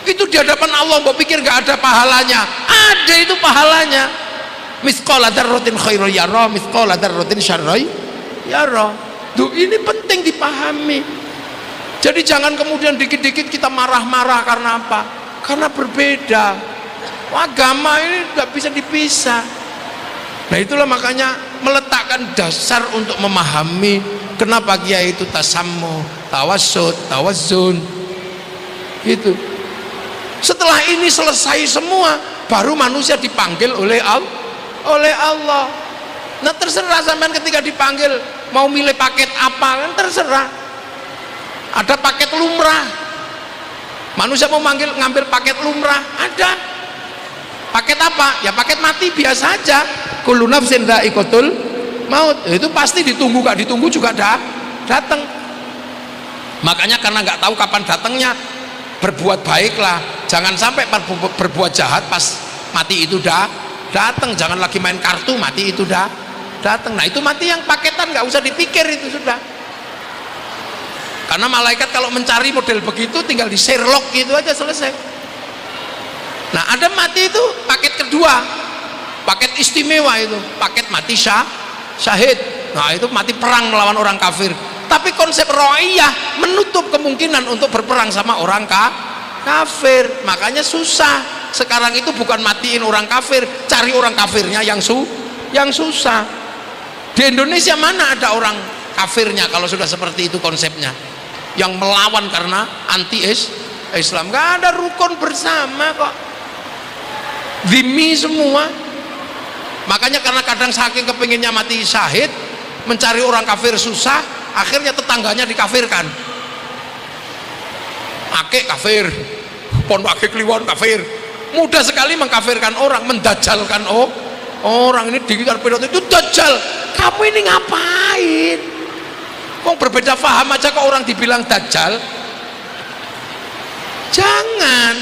Itu di hadapan Allah, mbok pikir nggak ada pahalanya? Ada itu pahalanya. Mithqala dzarratin khairan yara, mithqala dzarratin syarran yara. Tuh, ini penting dipahami. Jadi jangan kemudian dikit-dikit kita marah-marah karena apa? Karena berbeda. Agama ini nggak bisa dipisah. Nah, itulah makanya meletakkan dasar untuk memahami kenapa kiai itu tasammu, tawassut, tawazzun. Itu. Setelah ini selesai semua, baru manusia dipanggil oleh Allah. Nah, terserah sampean ketika dipanggil mau milih paket apa, kan terserah. Ada paket lumrah. Manusia mau ngambil paket lumrah, ada. Paket apa? Ya paket mati biasa aja. Kullu nafsin dha'iqatul maut. Itu pasti ditunggu, gak ditunggu juga datang. Makanya karena nggak tahu kapan datangnya, berbuat baiklah. Jangan sampai berbuat jahat pas mati itu datang. Jangan lagi main kartu, mati itu datang. Nah, itu mati yang paketan, nggak usah dipikir, itu sudah. Karena malaikat kalau mencari model begitu tinggal di Sherlock gitu aja, selesai. Nah, ada mati itu paket kedua, paket istimewa, itu paket mati syahid. Nah, itu mati perang melawan orang kafir. Tapi konsep ro'iyah menutup kemungkinan untuk berperang sama orang kafir. Makanya susah sekarang itu, bukan matiin orang kafir, cari orang kafirnya yang susah. Di Indonesia mana ada orang kafirnya kalau sudah seperti itu konsepnya, yang melawan karena anti Islam. Gak ada rukun bersama kok, dhimmi semua. Makanya karena kadang saking kepinginnya mati syahid, mencari orang kafir susah, akhirnya tetangganya dikafirkan. Akek kafir, pondok akek kliwon kafir. Mudah sekali mengkafirkan orang, mendajalkan orang. Ini digital pilot itu dajjal. Kamu ini ngapain? Kok berbeda paham aja kok orang dibilang dajjal? Jangan.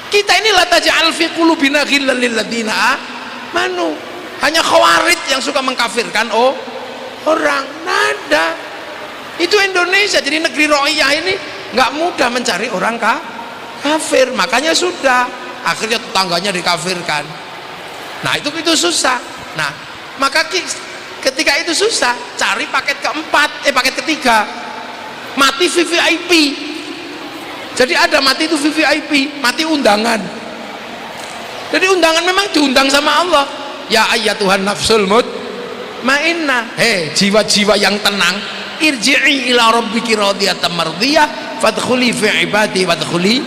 Kita ini la taj'al fi qulubina ghillan lil ladzina amanu. Hanya khawarij yang suka mengkafirkan orang. Nada. Itu Indonesia, jadi negeri ro'iyah ini nggak mudah mencari orang kafir. Makanya sudah akhirnya tetangganya dikafirkan. Nah, itu susah. Nah, maka ketika itu susah, cari paket paket ketiga, mati VVIP. Jadi ada mati itu VVIP, mati undangan. Jadi undangan memang diundang sama Allah. Ya ayyatuhan nafsul mutmainnah, jiwa-jiwa yang tenang, irji'i ila rabbiki radiyatan mardiyah fadkhuli fi ibadi wadkhuli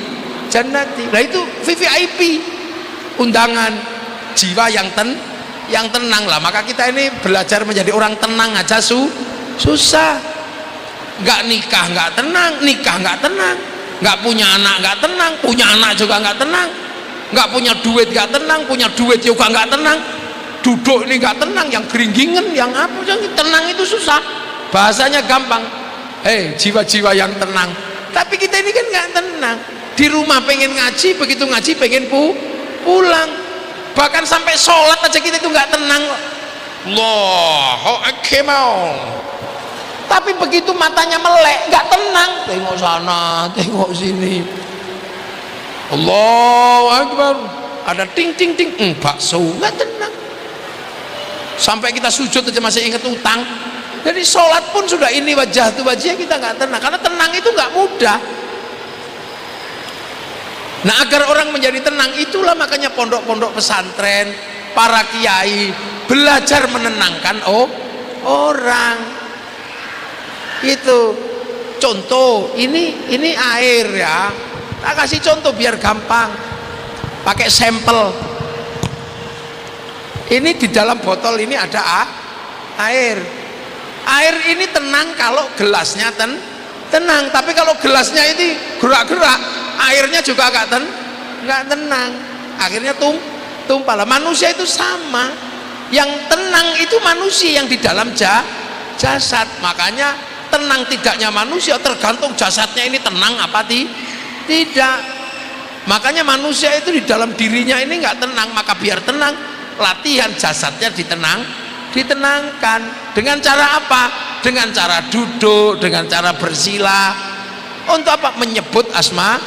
jannati. Nah, itu VVIP, undangan jiwa yang tenang lah. Maka kita ini belajar menjadi orang tenang aja susah. Nggak nikah nggak tenang, nikah nggak tenang. Nggak punya anak nggak tenang, punya anak juga nggak tenang. Nggak punya duit nggak tenang, punya duit juga nggak tenang. Duduk ini nggak tenang, yang geringgingen, yang apa, yang tenang itu susah. Bahasanya gampang. Jiwa-jiwa yang tenang. Tapi kita ini kan nggak tenang. Di rumah pengen ngaji, begitu ngaji pengen pulang. Bahkan sampai sholat aja kita itu nggak tenang. Allahu akbar. Tapi begitu matanya melek, nggak tenang. Tengok sana, tengok sini. Allahu akbar. Ada ting ting ting, bakso, nggak tenang. Sampai kita sujud aja masih ingat utang. Jadi sholat pun sudah ini wajah tuh wajah, kita nggak tenang. Karena tenang itu nggak mudah. Nah, agar orang menjadi tenang, itulah makanya pondok-pondok pesantren, para kiai belajar menenangkan orang. Itu contoh, ini air ya. Tak kasih contoh biar gampang. Pakai sampel. Ini di dalam botol ini ada air. Air ini tenang kalau gelasnya tenang. Tapi kalau gelasnya ini gerak-gerak, airnya juga nggak tenang. Akhirnya tumpah. Manusia itu sama. Yang tenang itu manusia yang di dalam jasad. Makanya tenang tidaknya manusia tergantung jasadnya ini tenang apa tidak. Makanya manusia itu di dalam dirinya ini nggak tenang. Maka biar tenang, latihan jasadnya ditenangkan. Dengan cara apa? dengan cara duduk, dengan cara bersila. Untuk apa? Menyebut asma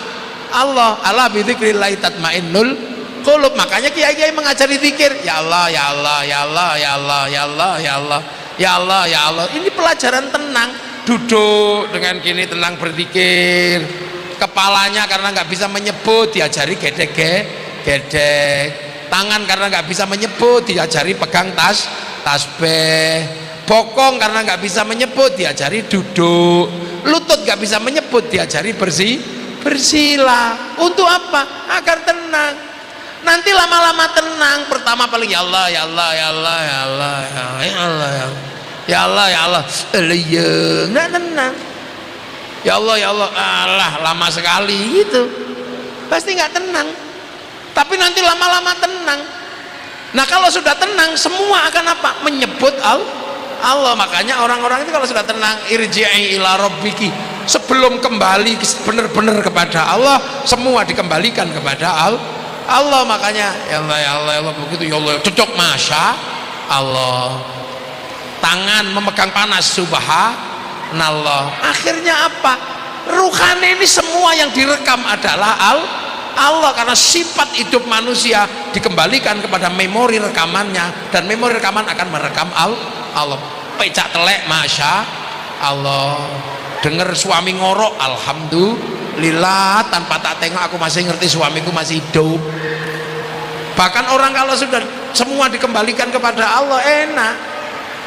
Allah. Ala bidzikrillah tatmainnul qulub. Makanya kiai-kiai mengajari zikir, ya Allah, ya Allah, ya Allah, ya Allah, ya Allah, ya Allah, ya Allah, ya Allah. Ini pelajaran tenang. Duduk dengan gini tenang berzikir. Kepalanya karena nggak bisa menyebut diajari gedek. Tangan karena nggak bisa menyebut diajari pegang tasbih. Bokong karena nggak bisa menyebut diajari duduk. Lutut nggak bisa menyebut diajari bersila. Untuk apa? Agar tenang. Nanti lama-lama tenang. Pertama paling ya Allah, ya Allah, ya Allah, ya Allah, ya Allah, ya Allah, ya Allah, ya Allah, nggak tenang. Ya Allah, ya Allah, Allah lama sekali gitu, pasti nggak tenang. Tapi nanti lama-lama tenang. Nah kalau sudah tenang semua akan apa? Menyebut Allah. Makanya orang-orang itu kalau sudah tenang, irji'i ila rabbiki, sebelum kembali benar-benar kepada Allah, semua dikembalikan kepada Allah. Makanya ya Allah, ya Allah, ya Allah, begitu ya Allah, cocok masya Allah. Tangan memegang panas subhanallah. Akhirnya apa? Ruhani ini semua yang direkam adalah Allah, karena sifat hidup manusia dikembalikan kepada memori rekamannya, dan memori rekaman akan merekam Allah. Pecak telek masya Allah, dengar suami ngorok alhamdulillah, tanpa tak tengok aku masih ngerti suamiku masih hidup. Bahkan orang kalau sudah semua dikembalikan kepada Allah enak.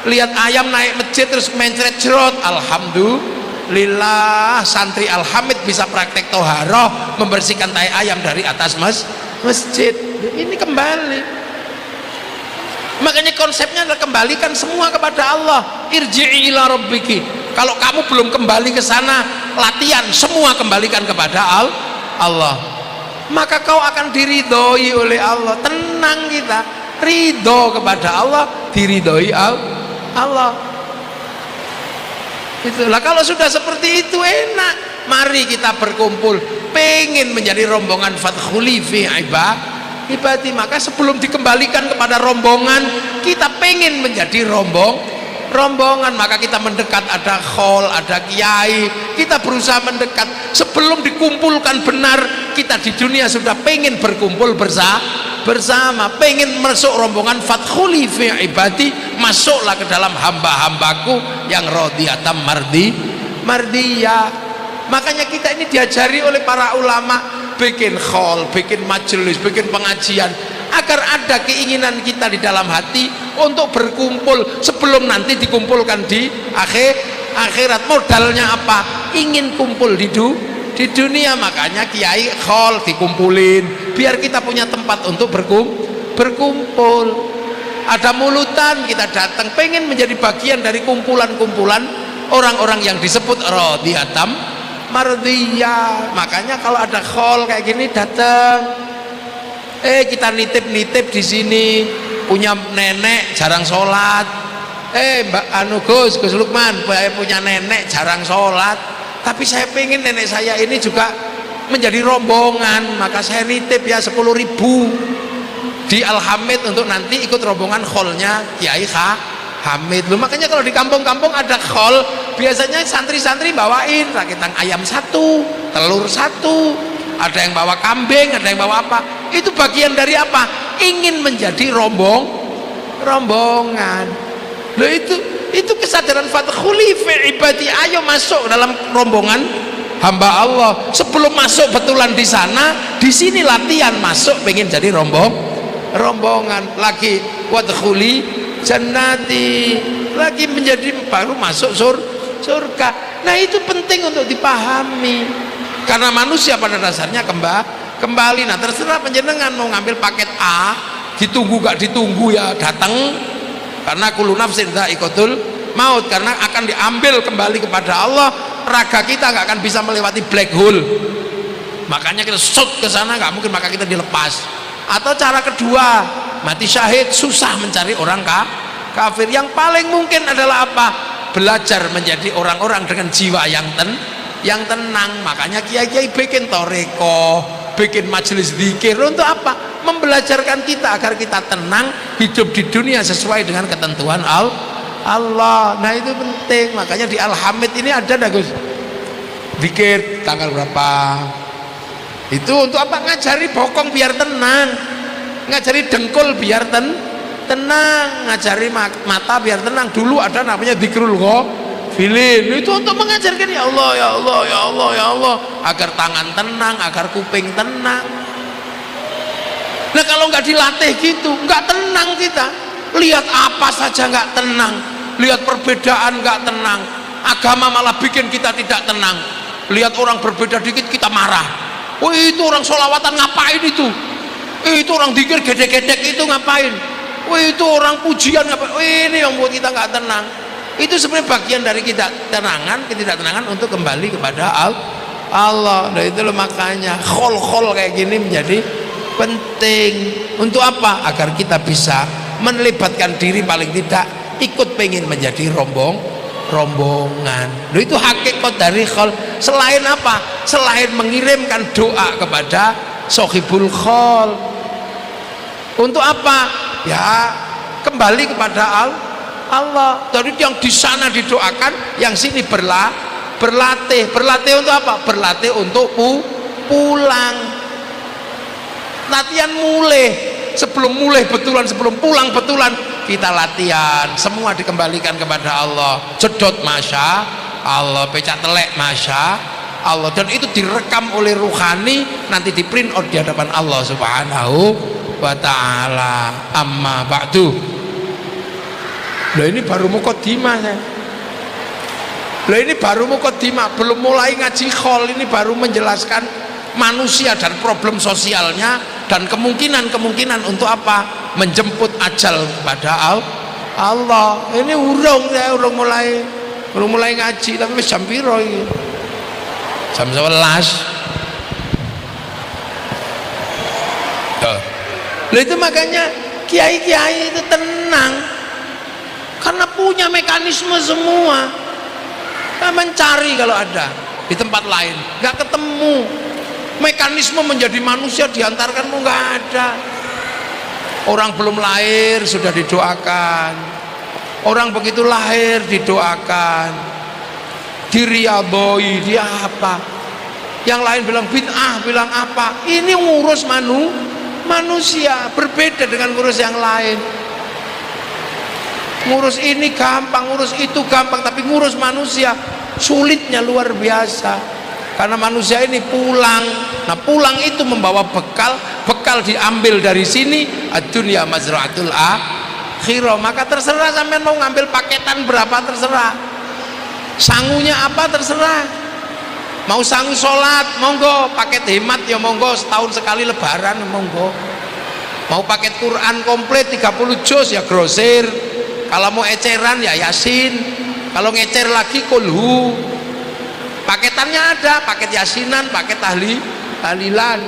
Lihat ayam naik masjid terus mencret jerot, alhamdulillah. Santri Alhamid bisa praktek toharoh, membersihkan tai ayam dari atas masjid. Ini kembali. Makanya konsepnya adalah kembalikan semua kepada Allah. Irji'i ila rabbiki. Kalau kamu belum kembali ke sana, latihan semua kembalikan kepada Allah. Maka kau akan diridhoi oleh Allah. Tenang kita, ridho kepada Allah, diridhoi Allah. Itulah kalau sudah seperti itu enak. Mari kita berkumpul, pengen menjadi rombongan fathuli fi ibadi. Maka sebelum dikembalikan kepada rombongan, kita pengen menjadi rombongan. Maka kita mendekat, ada khol, ada kiai, kita berusaha mendekat. Sebelum dikumpulkan benar, kita di dunia sudah pengen berkumpul bersama, pengen masuk rombongan fathuli fi ibadi, masuklah ke dalam hamba-hambaku yang rodiyatam mardiyah. Makanya kita ini diajari oleh para ulama, bikin khol, bikin majelis, bikin pengajian, agar ada keinginan kita di dalam hati untuk berkumpul sebelum nanti dikumpulkan di akhirat. Modalnya apa? Ingin kumpul di dunia. Makanya kiai khol dikumpulin biar kita punya tempat untuk berkumpul. Ada mulutan, kita datang pengen menjadi bagian dari kumpulan-kumpulan orang-orang yang disebut rodiyatam mardiyah. Makanya kalau ada khol kayak gini datang, kita nitip di sini. Punya nenek jarang sholat, Mbak Gus Lukman punya nenek jarang sholat, tapi saya pengen nenek saya ini juga menjadi rombongan, maka saya nitip ya 10.000 di Alhamid untuk nanti ikut rombongan kholnya Kiai Hamid. Loh, makanya kalau di kampung-kampung ada khol, biasanya santri-santri bawain rakitan ayam 1, telur 1, ada yang bawa kambing, ada yang bawa apa. Itu bagian dari apa? Ingin menjadi rombongan. Loh, itu kesadaran fathuli fi ibadi. Ayo masuk dalam rombongan hamba Allah. Sebelum masuk betulan di sana, di sini latihan masuk pengen jadi rombongan lagi. Wadkhuli jannati, lagi menjadi baru masuk surga. Nah, itu penting untuk dipahami, karena manusia pada dasarnya kembali. Nah, terserah panjenengan mau ngambil paket A, ditunggu gak ditunggu ya datang, karena kullu nafsin dha'iqatul maut, karena akan diambil kembali kepada Allah. Raga kita nggak akan bisa melewati black hole, makanya kita shoot ke sana, nggak mungkin, maka kita dilepas. Atau cara kedua, mati syahid. Susah mencari orang kafir. Yang paling mungkin adalah apa? Belajar menjadi orang-orang dengan jiwa yang tenang. Makanya kiai-kiai bikin toreko, bikin majelis zikir. Untuk apa? Membelajarkan kita agar kita tenang, hidup di dunia sesuai dengan ketentuan Allah. Nah itu penting, makanya di Al-Hamid ini ada dah Gus, zikir tanggal berapa. Itu untuk apa? Ngajari bokong biar tenang, ngajari dengkul biar tenang, ngajari mata biar tenang. Dulu ada namanya dzikrul ghafilin, itu untuk mengajarkan ya Allah ya Allah ya Allah ya Allah, agar tangan tenang, agar kuping tenang. Nah kalau nggak dilatih gitu, nggak tenang kita. Lihat apa saja nggak tenang, lihat perbedaan nggak tenang, agama malah bikin kita tidak tenang. Lihat orang berbeda dikit kita marah. Oh itu orang sholawatan ngapain itu? Itu orang dzikir gedek-gedek itu ngapain? Oh itu orang pujian ngapain? Oh ini yang buat kita nggak tenang. Itu sebenarnya bagian dari ketidaktenangan untuk kembali kepada Allah. Nah itu loh, makanya khol kayak gini menjadi penting. Untuk apa? Agar kita bisa melibatkan diri, paling tidak ikut pengen menjadi rombongan. Loh itu hakikat dari khol. Selain apa? Selain mengirimkan doa kepada sohibul khol. Untuk apa? Ya kembali kepada Allah. Jadi yang di sana didoakan, yang sini berlatih. Berlatih untuk apa? Berlatih untuk pulang. Latihan mulai. Sebelum mulai betulan, sebelum pulang betulan, kita latihan. Semua dikembalikan kepada Allah. Jedot masya Allah, becak telek masya Allah. Dan itu direkam oleh ruhani, nanti di print out di hadapan Allah subhanahu wa ta'ala. Amma ba'du. Loh ini baru mukaddimah saya. Loh ini baru mukaddimah, belum mulai ngaji khol. Ini baru menjelaskan manusia dan problem sosialnya dan kemungkinan untuk apa? Menjemput ajal kepada Allah. Ini urung mulai ngaji, tapi jam piro iki? Jam 11. Loh itu makanya kiai-kiai itu tenang karena punya mekanisme semua. Kita mencari kalau ada di tempat lain nggak ketemu. Mekanisme menjadi manusia diantarkanmu nggak ada. Orang belum lahir sudah didoakan, orang begitu lahir didoakan, diriadoi, dia apa, yang lain bilang bid'ah, bilang apa. Ini ngurus manusia, berbeda dengan ngurus yang lain. Ngurus ini gampang, ngurus itu gampang, tapi ngurus manusia sulitnya luar biasa. Karena manusia ini pulang. Nah pulang itu membawa bekal diambil dari sini. Ad-dunya mazra'atul akhirah. Maka terserah sampean mau ngambil paketan berapa, terserah. Sangunya apa, terserah. Mau sangu sholat, monggo. Paket hemat ya monggo, setahun sekali lebaran monggo. Mau paket Quran komplit 30 juz ya grosir. Kalau mau eceran ya Yasin. Kalau ngecer lagi kulhu. Paketannya ada, paket yasinan, paket tahlilan.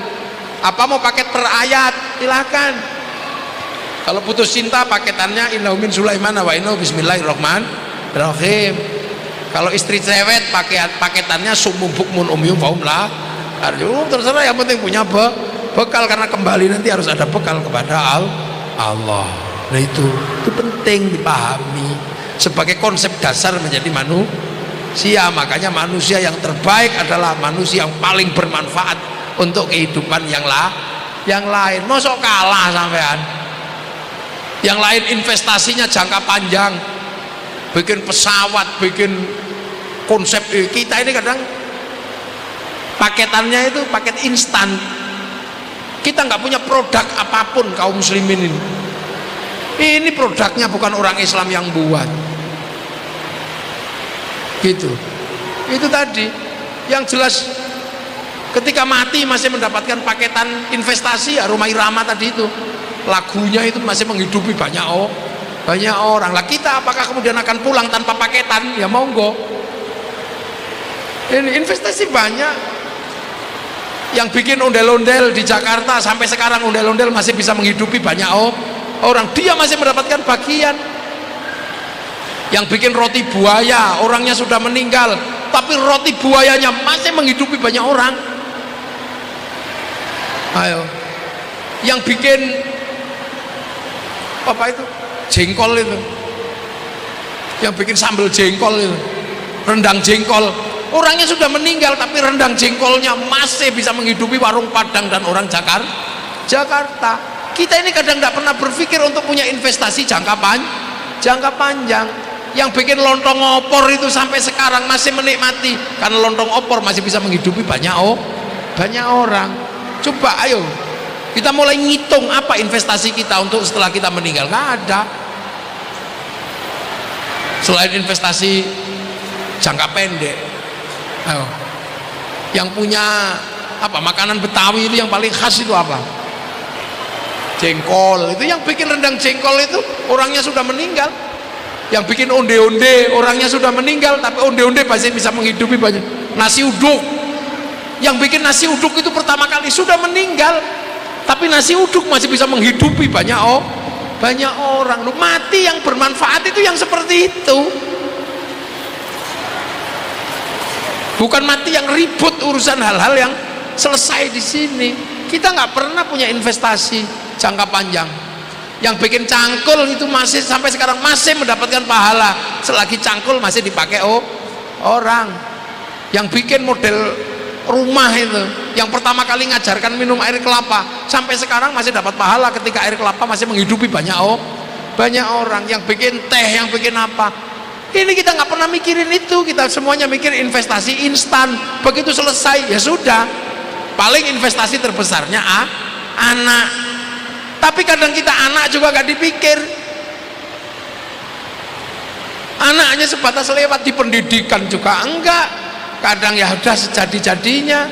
Apa mau paket per ayat, silahkan. Kalau putus cinta paketannya innahu min Sulaiman wa innahu bismillahirrahmanirrahim. Kalau istri cewek paketannya sumum bukmun umyum faum lah. Terserah, yang penting punya bekal, karena kembali nanti harus ada bekal kepada Allah. Nah itu penting dipahami sebagai konsep dasar menjadi manusia. Makanya manusia yang terbaik adalah manusia yang paling bermanfaat untuk kehidupan yang lain. Mosok kalah sampean. Yang lain investasinya jangka panjang, bikin pesawat, bikin konsep. Kita ini kadang paketannya itu paket instan. Kita nggak punya produk apapun kaum muslimin ini. Ini produknya bukan orang Islam yang buat. Gitu. Itu tadi yang jelas, ketika mati masih mendapatkan paketan investasi ya Rumah Irama tadi itu, lagunya itu masih menghidupi banyak orang. Lah kita apakah kemudian akan pulang tanpa paketan? Ya monggo. Ini investasi banyak. Yang bikin ondel-ondel di Jakarta sampai sekarang, ondel-ondel masih bisa menghidupi banyak orang, dia masih mendapatkan bagian. Yang bikin roti buaya, orangnya sudah meninggal, tapi roti buayanya masih menghidupi banyak orang. Ayo, yang bikin apa itu jengkol itu, yang bikin sambal jengkol itu, rendang jengkol, orangnya sudah meninggal tapi rendang jengkolnya masih bisa menghidupi warung Padang dan orang Jakarta. Kita ini kadang tidak pernah berpikir untuk punya investasi jangka panjang. Yang bikin lontong opor itu sampai sekarang masih menikmati karena lontong opor masih bisa menghidupi banyak orang. Coba ayo kita mulai ngitung apa investasi kita untuk setelah kita meninggal. Nggak ada selain investasi jangka pendek. Ayo. Yang punya apa makanan Betawi itu yang paling khas itu apa? Jengkol. Itu yang bikin rendang jengkol itu orangnya sudah meninggal. Yang bikin onde-onde orangnya sudah meninggal tapi onde-onde pasti bisa menghidupi banyak. Nasi uduk, yang bikin nasi uduk itu pertama kali sudah meninggal tapi nasi uduk masih bisa menghidupi banyak orang. Lu mati yang bermanfaat itu yang seperti itu, bukan mati yang ribut urusan hal-hal yang selesai di sini. Kita nggak pernah punya investasi jangka panjang. Yang bikin cangkul itu masih sampai sekarang masih mendapatkan pahala selagi cangkul masih dipakai orang. Yang bikin model rumah itu yang pertama kali ngajarkan minum air kelapa sampai sekarang masih dapat pahala ketika air kelapa masih menghidupi banyak orang. Yang bikin teh, yang bikin apa, ini kita nggak pernah mikirin itu. Kita semuanya mikir investasi instan, begitu selesai ya sudah. Paling investasi terbesarnya anak. Tapi kadang kita anak juga gak dipikir, anaknya sebatas lewat di pendidikan juga enggak, kadang ya udah sejadi-jadinya.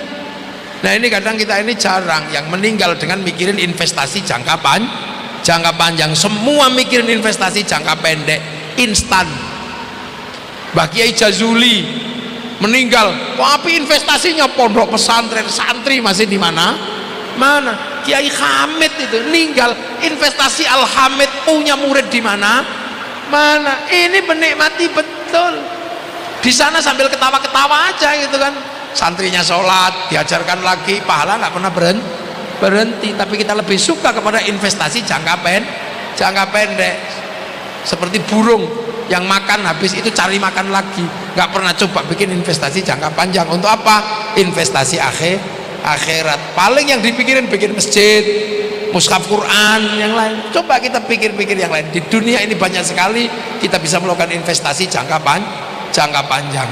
Nah ini kadang kita ini jarang yang meninggal dengan mikirin investasi jangka panjang. Semua mikirin investasi jangka pendek instan. Mbah Kiai Jazuli meninggal, tapi investasinya pondok pesantren, santri masih di mana? Kiai Hamid itu meninggal, investasi Al Hamid punya murid di mana? Ini menikmati betul di sana sambil ketawa-ketawa aja gitu kan. Santrinya sholat, diajarkan lagi, pahala nggak pernah berhenti. Tapi kita lebih suka kepada investasi jangka pendek. Seperti burung yang makan habis itu cari makan lagi, nggak pernah coba bikin investasi jangka panjang. Untuk apa? Investasi akhirat. Paling yang dipikirin bikin masjid, mushaf Quran, yang lain. Coba kita pikir-pikir yang lain. Di dunia ini banyak sekali kita bisa melakukan investasi jangka panjang.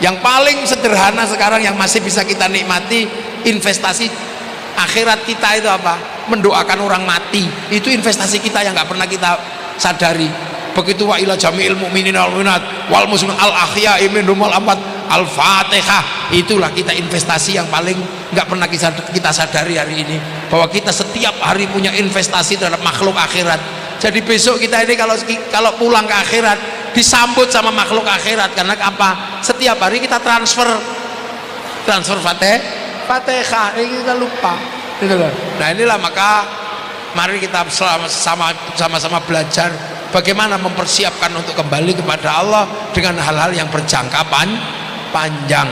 Yang paling sederhana sekarang yang masih bisa kita nikmati investasi akhirat kita itu apa? Mendoakan orang mati. Itu investasi kita yang nggak pernah kita sadari. Begitu wa ila jami'il mu'minin wal mu'minat wal muslimin al ahya'i minhum wal amwat al-fatihah. Itulah kita investasi yang paling nggak pernah kita sadari hari ini, bahwa kita setiap hari punya investasi terhadap makhluk akhirat. Jadi besok kita ini kalau pulang ke akhirat disambut sama makhluk akhirat. Karena apa? Setiap hari kita transfer fatihah, kita lupa gitu loh. Nah inilah, maka mari kita sama-sama belajar bagaimana mempersiapkan untuk kembali kepada Allah dengan hal-hal yang berjangka panjang.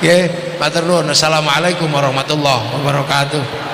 Ya, matur nuwun. Assalamualaikum warahmatullahi wabarakatuh.